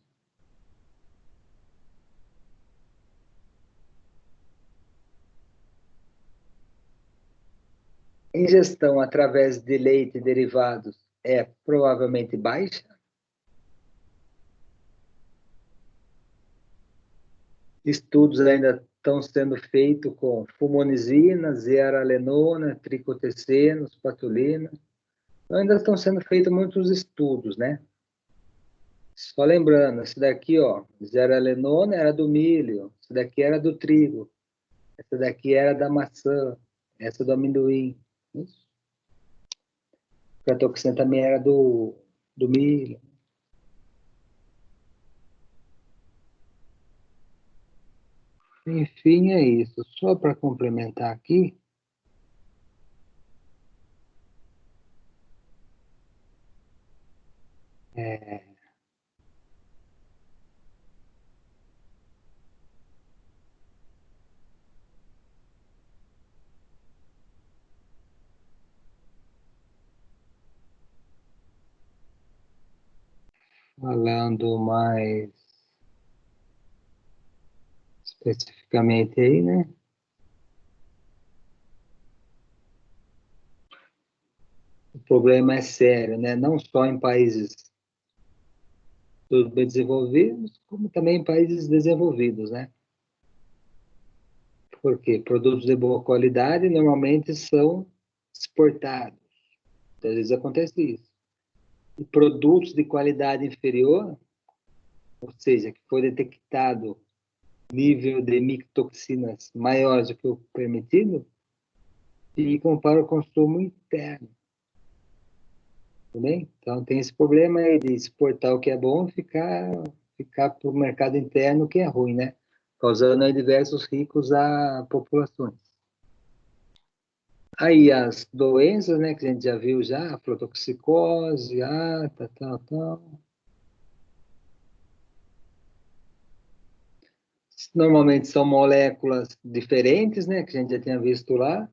S1: Ingestão através de leite e derivados é provavelmente baixa. Estudos ainda estão sendo feitos com fumonizina, zearalenona, tricoteceno, patulina. Ainda estão sendo feitos muitos estudos, né? Só lembrando, esse daqui, ó, zearalenona era do milho, esse daqui era do trigo, essa daqui era da maçã, essa do amendoim. Isso. A toxina também era do milho. Enfim, é isso. Só para complementar aqui, é, falando mais especificamente aí, né? O problema é sério, né? Não só em países bem desenvolvidos, como também em países desenvolvidos, né? Porque produtos de boa qualidade normalmente são exportados. Às vezes acontece isso. E produtos de qualidade inferior, ou seja, que foi detectado nível de micotoxinas maiores do que o permitido, ficam para o consumo interno. Tudo bem? Então tem esse problema aí de exportar o que é bom e ficar para o mercado interno o que é ruim, né? Causando aí diversos riscos a populações. Aí as doenças, né, que a gente já viu já, aflotoxicose, tal. Normalmente são moléculas diferentes, né, que a gente já tinha visto lá,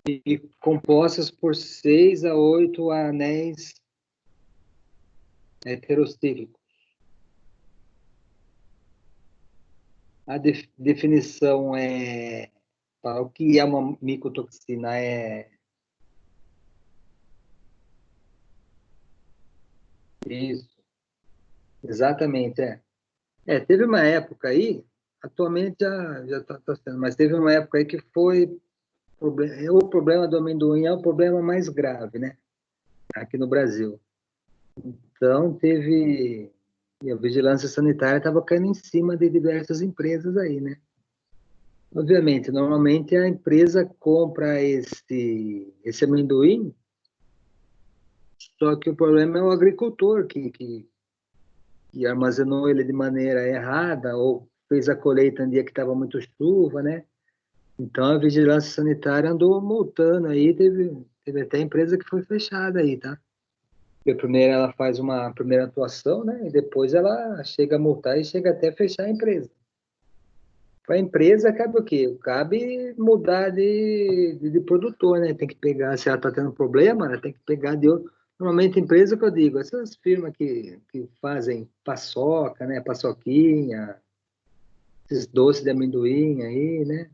S1: e compostas por 6 a 8 anéis heterocíclicos. A definição é, para o que é uma micotoxina, é isso, exatamente, é. Teve uma época aí, atualmente já está sendo, mas teve uma época aí que foi o problema do amendoim é o problema mais grave, né? Aqui no Brasil. Então, e a vigilância sanitária estava caindo em cima de diversas empresas aí, né? Obviamente, normalmente a empresa compra esse amendoim, só que o problema é o agricultor que armazenou ele de maneira errada ou fez a colheita no dia que estava muito chuva, né? Então a vigilância sanitária andou multando aí, teve até empresa que foi fechada aí, tá? Porque primeiro ela faz uma primeira atuação, né? E depois ela chega a multar e chega até a fechar a empresa. Para a empresa cabe o quê? Cabe mudar de produtor, né? Tem que pegar, se ela está tendo problema, ela tem que pegar de outro. Normalmente, empresa que eu digo, essas firmas que fazem paçoca, né? Paçoquinha, esses doces de amendoim aí, né?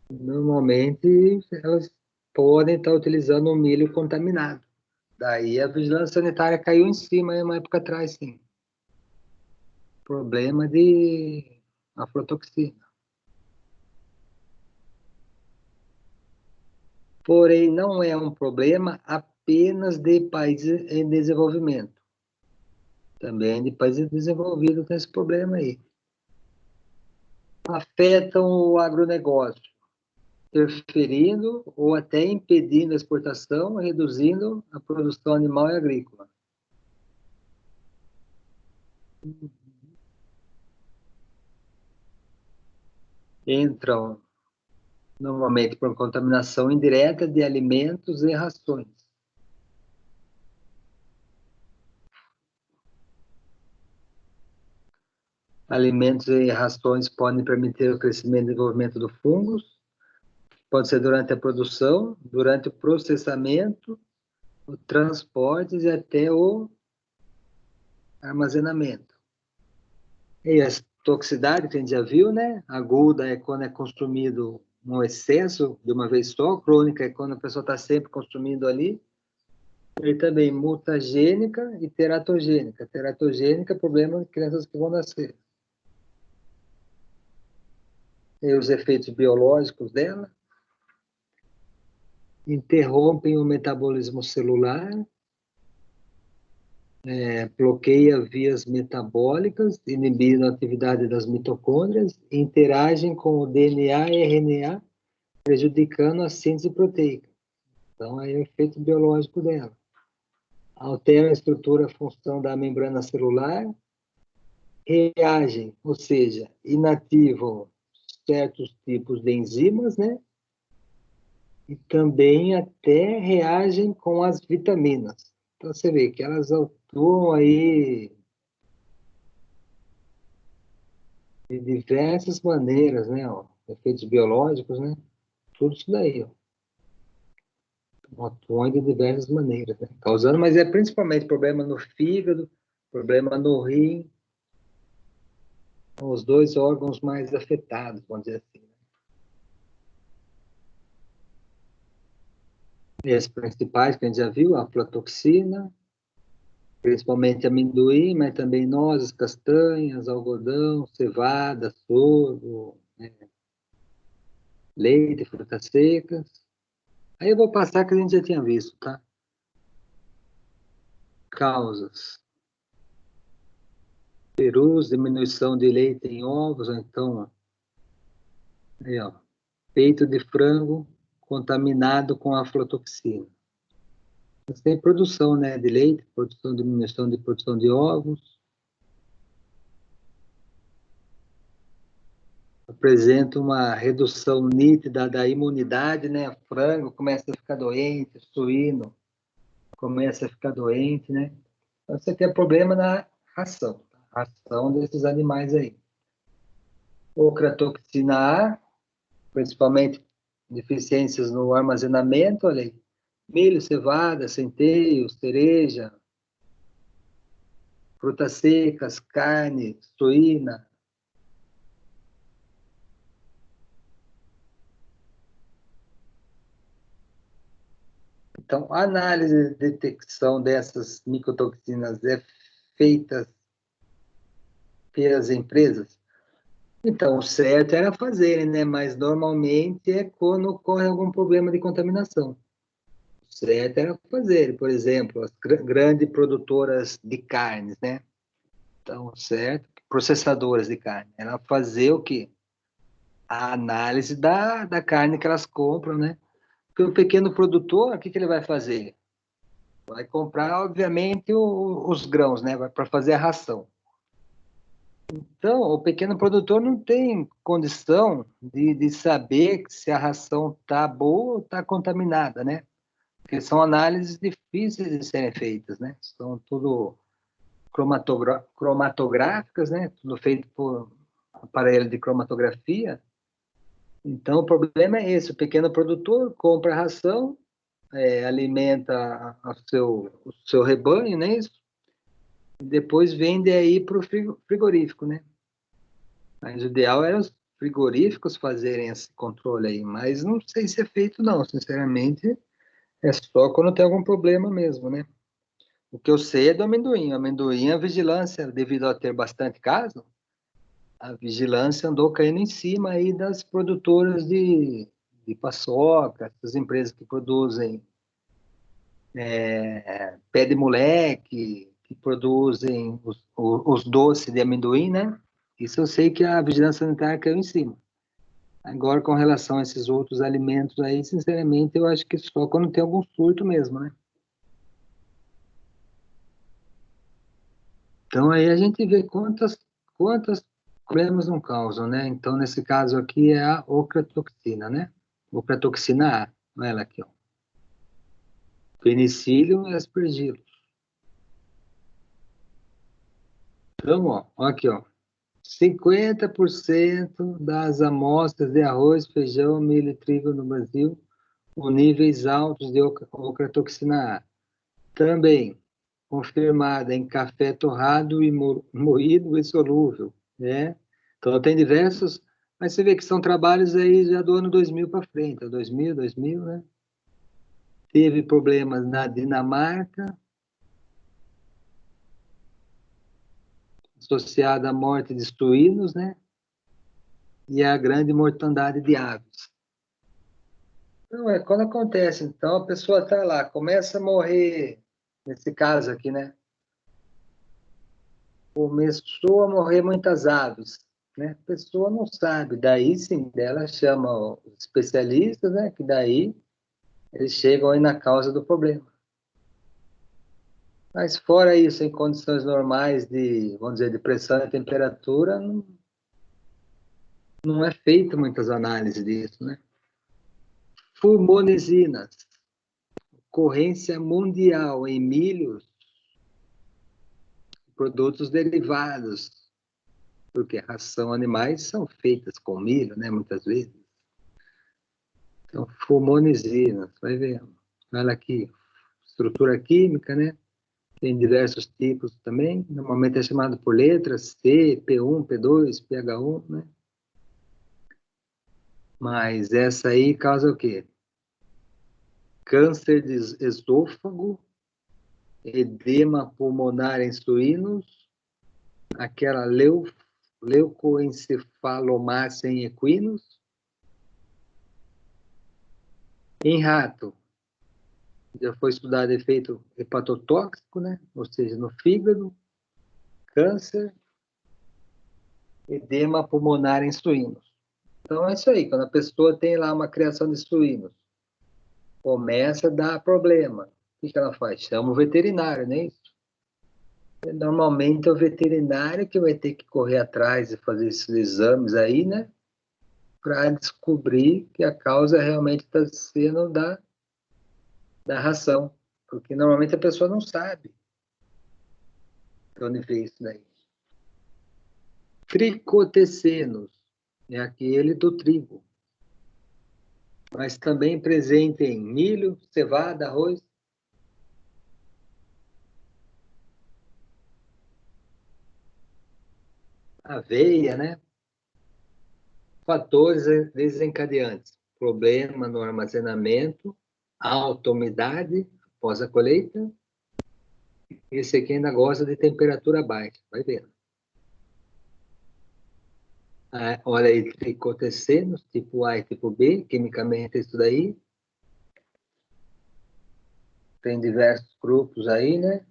S1: Normalmente, elas podem estar utilizando o milho contaminado. Daí a vigilância sanitária caiu em cima, uma época atrás, sim. Problema de aflatoxina. Porém, não é um problema apenas de países em desenvolvimento. Também de países desenvolvidos tem esse problema aí. Afetam o agronegócio, interferindo ou até impedindo a exportação, reduzindo a produção animal e agrícola. Entram normalmente por contaminação indireta de alimentos e rações. Alimentos e rações podem permitir o crescimento e desenvolvimento do fungos, pode ser durante a produção, durante o processamento, o transporte e até o armazenamento. E a toxicidade, que a gente já viu, né? Aguda é quando é consumido um excesso de uma vez só, crônica é quando a pessoa está sempre consumindo ali. E também mutagênica e teratogênica. Teratogênica é problema de crianças que vão nascer. E os efeitos biológicos dela interrompem o metabolismo celular, bloqueia vias metabólicas, inibindo a atividade das mitocôndrias, interagem com o DNA e RNA, prejudicando a síntese proteica. Então, aí é o efeito biológico dela. Altera a estrutura e a função da membrana celular, reagem, ou seja, inativam certos tipos de enzimas, né? E também até reagem com as vitaminas. Então, você vê que elas atuam aí de diversas maneiras, né? Ó, efeitos biológicos, né? Tudo isso daí, ó. Atuam de diversas maneiras, né? Causando, mas é principalmente problema no fígado, problema no rim, são os dois órgãos mais afetados, vamos dizer assim. E as principais que a gente já viu, a aflatoxina, principalmente amendoim, mas também nozes, castanhas, algodão, cevada, sorgo, né? Leite, frutas secas. Aí eu vou passar que a gente já tinha visto, tá? Causas. Perus, diminuição de leite em ovos, então, aí, ó, peito de frango contaminado com aflatoxina. Mas tem produção, né, de leite, produção, diminuição de produção de ovos. Apresenta uma redução nítida da imunidade, né? Frango começa a ficar doente, suíno começa a ficar doente, né? Então, você tem problema na ração, ração desses animais aí. Ocratoxina A, principalmente deficiências no armazenamento, olha aí, milho, cevada, centeio, cereja, frutas secas, carne, suína. Então, a análise de detecção dessas micotoxinas é feita pelas empresas Então, o certo era fazerem, né? Mas normalmente é quando ocorre algum problema de contaminação. O certo era fazer, por exemplo, as grandes produtoras de carnes, né? Então, certo, processadoras de carne. Ela fazer o quê? A análise da carne que elas compram, né? Porque o pequeno produtor, o que que ele vai fazer? Vai comprar, obviamente, os grãos, né? Para fazer a ração. Então, o pequeno produtor não tem condição de saber se a ração está boa ou está contaminada, né? Porque são análises difíceis de serem feitas, né? São tudo cromatográficas, né? Tudo feito por aparelho de cromatografia. Então, o problema é esse: o pequeno produtor compra a ração, alimenta o seu rebanho, né? E depois vende aí para o frigorífico, né? Mas o ideal era os frigoríficos fazerem esse controle aí, mas não sei se é feito não, sinceramente, é só quando tem algum problema mesmo, né? O que eu sei é do amendoim. O amendoim, a vigilância, devido a ter bastante caso, a vigilância andou caindo em cima aí das produtoras de paçoca, das empresas que produzem pé de moleque, que produzem os doces de amendoim, né? Isso eu sei que a vigilância sanitária caiu em cima. Agora, com relação a esses outros alimentos aí, sinceramente, eu acho que só quando tem algum surto mesmo, né? Então, aí a gente vê quantas problemas não causam, né? Então, nesse caso aqui é a ocratoxina, né? Ocratoxina A, olha ela aqui, ó. Penicillium e aspergillus. Então, ó aqui, ó. 50% das amostras de arroz, feijão, milho e trigo no Brasil com níveis altos de ocratoxina A. Também confirmada em café torrado e moído e solúvel, né? Então tem diversos, mas você vê que são trabalhos aí já do ano 2000 para frente, 2000, né? Teve problemas na Dinamarca, associada à morte de suínos, né? E à grande mortandade de aves. Não, é quando acontece, então a pessoa está lá, começa a morrer, nesse caso aqui, né? Começou a morrer muitas aves, né? A pessoa não sabe, daí sim, ela chama os especialistas, né? Que daí eles chegam aí na causa do problema. Mas fora isso, em condições normais de, vamos dizer, de pressão e temperatura, não é feito muitas análises disso, né? Fumonizinas, ocorrência mundial em milhos, produtos derivados, porque a ração animais são feitas com milho, né? Muitas vezes. Então, fumonizinas, vai ver. Olha aqui, estrutura química, né? Tem diversos tipos também. Normalmente é chamado por letras, C, P1, P2, PH1, né? Mas essa aí causa o quê? Câncer de esôfago, edema pulmonar em suínos, aquela leucoencefalomácia em equinos. Em rato, já foi estudado efeito hepatotóxico, né? Ou seja, no fígado, câncer, edema pulmonar em suínos. Então é isso aí, quando a pessoa tem lá uma criação de suínos, começa a dar problema. O que ela faz? Chama o veterinário, não é isso? Normalmente é o veterinário que vai ter que correr atrás e fazer esses exames aí, né? Para descobrir que a causa realmente está sendo da ração. Porque normalmente a pessoa não sabe de onde veio isso daí. Tricotecenos, é aquele do trigo, mas também presente em milho, cevada, arroz. Aveia, né? Fatores desencadeantes: problema no armazenamento, alta umidade após a colheita. Esse aqui ainda gosta de temperatura baixa, vai vendo. Olha aí, tricotecenos, tipo A e tipo B, quimicamente isso daí. Tem diversos grupos aí, né?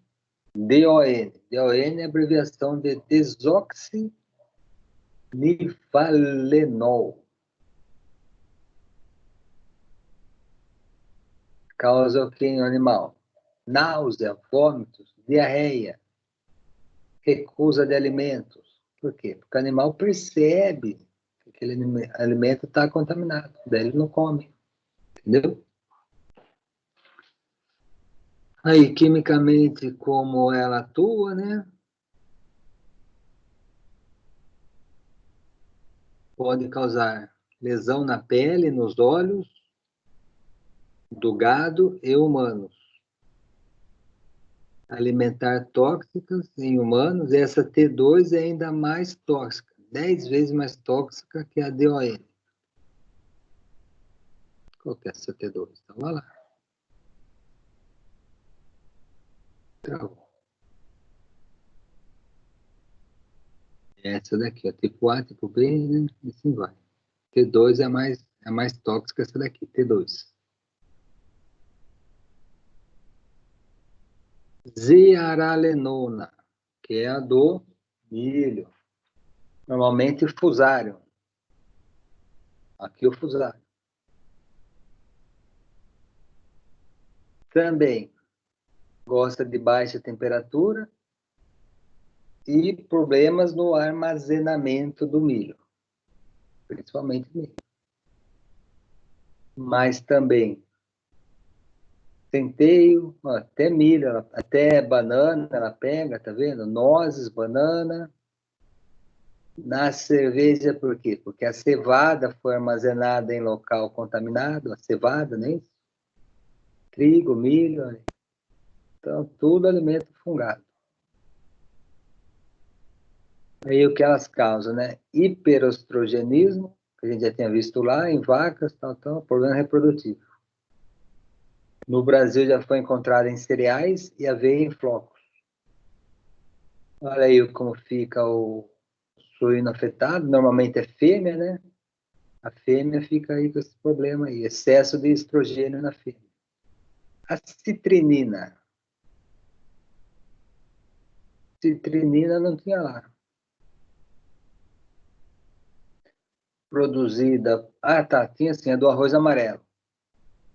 S1: DON. DON é abreviação de desoxinivalenol. Causa o que em animal? Náusea, vômitos, diarreia, recusa de alimentos. Por quê? Porque o animal percebe que aquele alimento está contaminado, daí ele não come, entendeu? Aí, quimicamente, como ela atua, né? Pode causar lesão na pele, nos olhos do gado e humanos. Alimentar tóxicas em humanos, e essa T2 é ainda mais tóxica, 10 vezes mais tóxica que a DON. Qual que é essa T2? Então, vai lá. Travou. Essa daqui, ó, tipo A, tipo B, né? E assim vai. T2 é a mais tóxica essa daqui, T2. Zearalenona, que é a do milho. Normalmente fusário. Aqui o fusário. Também gosta de baixa temperatura e problemas no armazenamento do milho, principalmente milho. Mas também centeio, até milho, até banana ela pega, tá vendo? Nozes, banana. Na cerveja, por quê? Porque a cevada foi armazenada em local contaminado, a cevada, né? Trigo, milho, né? Então, tudo alimento fungado. Aí o que elas causam, né? Hiperostrogenismo, que a gente já tinha visto lá, em vacas, tal, problema reprodutivo. No Brasil já foi encontrado em cereais e aveia em flocos. Olha aí como fica o suíno afetado, normalmente é fêmea, né? A fêmea fica aí com esse problema aí, excesso de estrogênio na fêmea. A citrinina. Citrinina não tinha lá. Produzida. Ah, tá. Tinha sim, a do arroz amarelo.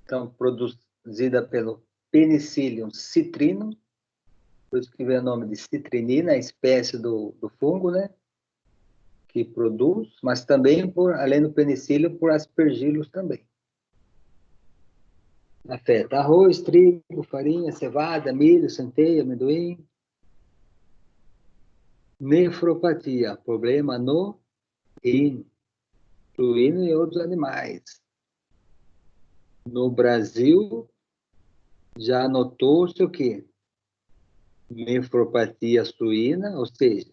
S1: Então, produzida pelo Penicillium citrinum, por isso que vem o nome de citrinina, a espécie do fungo, né? Que produz, mas também, além do penicílio, por aspergillus também. Afeta arroz, trigo, farinha, cevada, milho, centeio, amendoim. Nefropatia, problema no rim, suíno e outros animais. No Brasil, já notou-se o quê? Nefropatia suína, ou seja,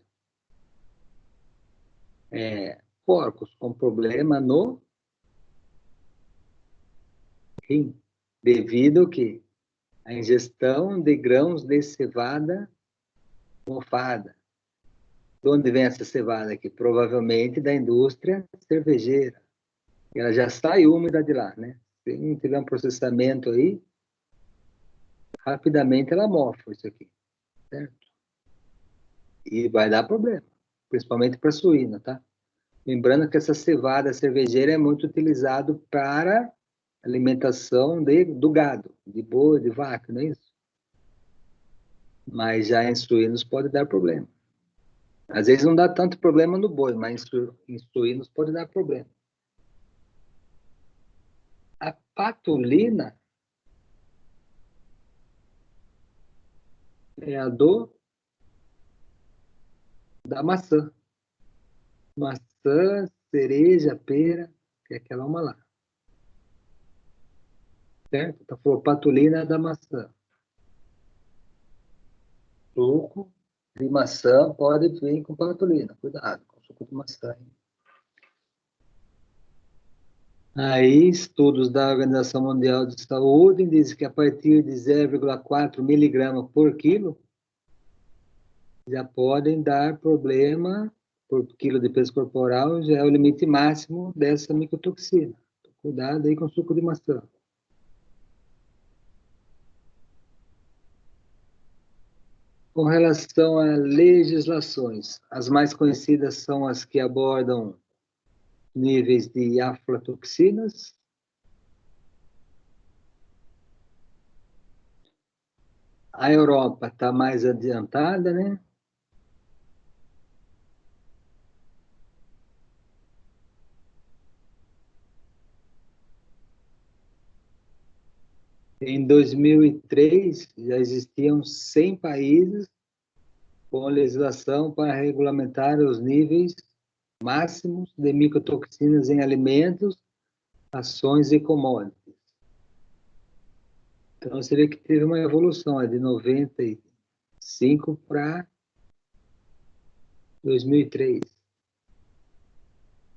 S1: porcos com problema no rim, devido ao quê? A ingestão de grãos de cevada mofada. De onde vem essa cevada aqui? Provavelmente da indústria cervejeira. Ela já sai úmida de lá, né? Se não tiver um processamento aí, rapidamente ela mofa isso aqui, certo? E vai dar problema, principalmente para suína, tá? Lembrando que essa cevada cervejeira é muito utilizado para alimentação do gado, de boi, de vaca, não é isso? Mas já em suínos pode dar problema. Às vezes não dá tanto problema no boi, mas em suínos pode dar problema. A patulina é a da maçã. Maçã, cereja, pera, que é aquela uma lá. Certo? Então, falou patulina é da maçã. Suco de maçã pode vir com patulina. Cuidado com o suco de maçã. Hein? Aí, estudos da Organização Mundial de Saúde dizem que a partir de 0,4 miligramas por quilo já podem dar problema por quilo de peso corporal já é o limite máximo dessa micotoxina. Cuidado aí com o suco de maçã. Com relação a legislações, as mais conhecidas são as que abordam níveis de aflatoxinas. A Europa está mais adiantada, né? Em 2003, já existiam 100 países com legislação para regulamentar os níveis máximos de micotoxinas em alimentos, ações e commodities. Então, você vê que teve uma evolução de 95 para 2003.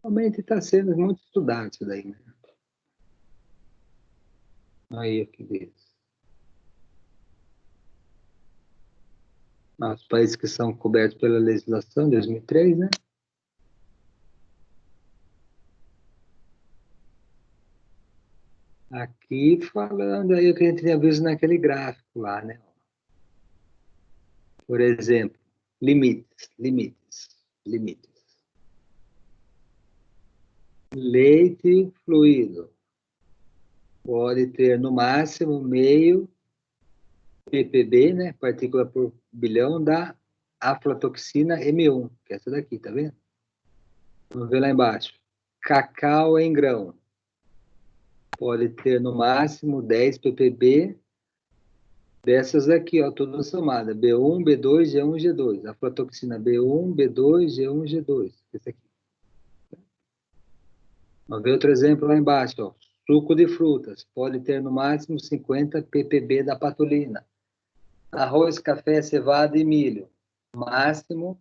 S1: Realmente está sendo muito estudado isso daí, né? Aí, que beleza. Os países que são cobertos pela legislação de 2003, né? Aqui falando aí o que a gente tinha visto naquele gráfico lá, né? Por exemplo, limites. Leite fluido pode ter no máximo meio ppb, né? Partícula por bilhão da aflatoxina M1, que é essa daqui, tá vendo? Vamos ver lá embaixo. Cacau em grão pode ter no máximo 10 ppb dessas aqui, ó, todas somadas. B1, B2, G1, G2. Aflatoxina B1, B2, G1, G2. Esse aqui. Vamos ver outro exemplo lá embaixo, ó. Suco de frutas pode ter no máximo 50 ppb da patolina. Arroz, café, cevada e milho, máximo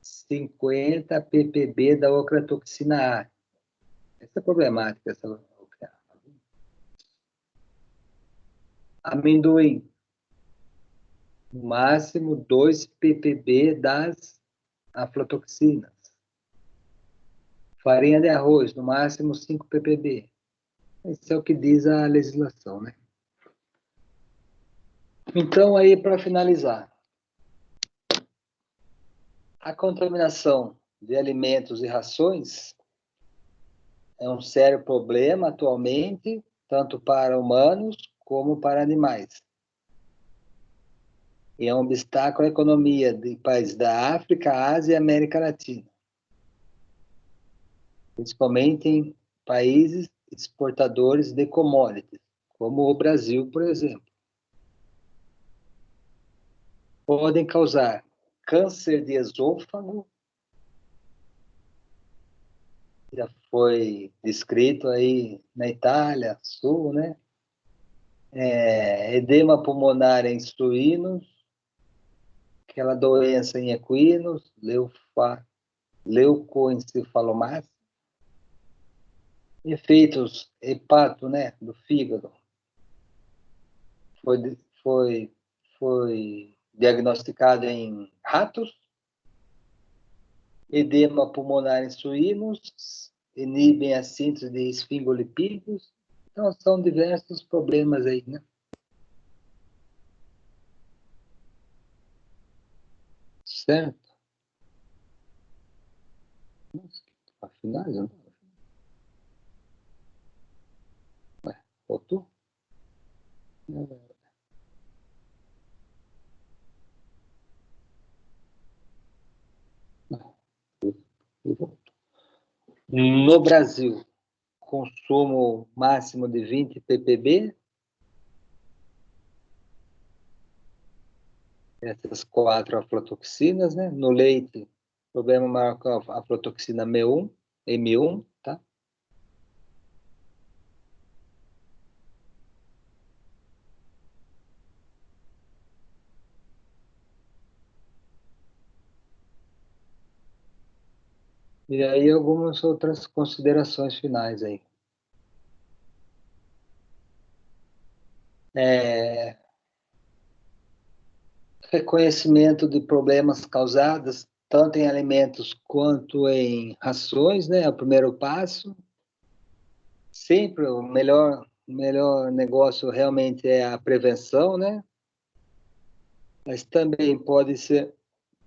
S1: 50 ppb da ocratoxina A. Essa é problemática. Amendoim, no máximo 2 ppb das aflatoxinas. Farinha de arroz, no máximo 5 ppb. Isso é o que diz a legislação, né? Então, aí, para finalizar, a contaminação de alimentos e rações é um sério problema atualmente, tanto para humanos como para animais. E é um obstáculo à economia de países da África, Ásia e América Latina. Principalmente em países exportadores de commodities, como o Brasil, por exemplo. Podem causar câncer de esôfago, já foi descrito aí na Itália, sul, né? Edema pulmonar em suínos, aquela doença em equinos, leucoencefalomácia, efeitos hepato, né, do fígado, foi diagnosticado em ratos, edema pulmonar em suínos, inibem a síntese de esfingolipídios. Então, são diversos problemas aí, né? Certo? Nossa, finalizando. Ué, voltou? No Brasil, consumo máximo de 20 ppb, essas 4 aflatoxinas, né? No leite, problema maior com a aflatoxina M1, tá? E aí algumas outras considerações finais aí. Reconhecimento de problemas causados tanto em alimentos quanto em rações, né? É o primeiro passo. Sempre o melhor negócio realmente é a prevenção, né? Mas também pode ser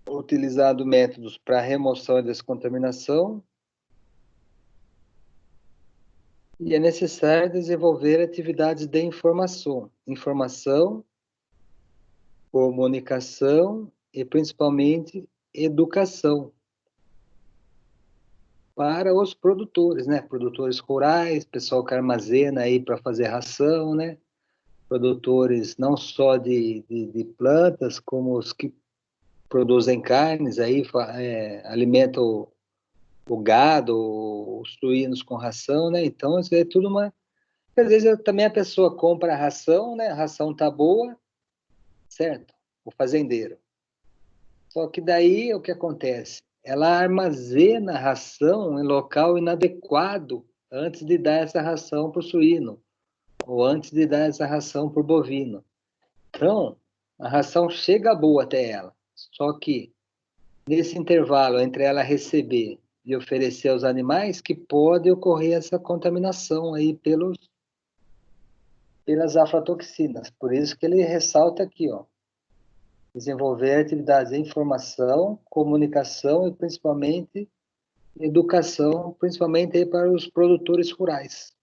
S1: utilizado métodos para remoção e descontaminação. E é necessário desenvolver atividades de informação, comunicação e principalmente educação para os produtores, né? Produtores rurais, pessoal que armazena aí para fazer ração, né? Produtores não só de plantas, como os que produzem carnes, aí alimentam o gado, os suínos com ração, né? Então, isso é tudo uma... Às vezes também a pessoa compra a ração, né? A ração tá boa, certo? O fazendeiro. Só que daí o que acontece? Ela armazena a ração em local inadequado antes de dar essa ração para o suíno, ou antes de dar essa ração para o bovino. Então, a ração chega boa até ela. Só que nesse intervalo entre ela receber e oferecer aos animais, que pode ocorrer essa contaminação aí pelas aflatoxinas. Por isso que ele ressalta aqui, ó, desenvolver atividades de informação, comunicação e principalmente educação, principalmente aí para os produtores rurais.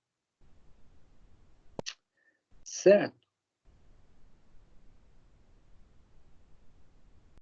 S1: Certo?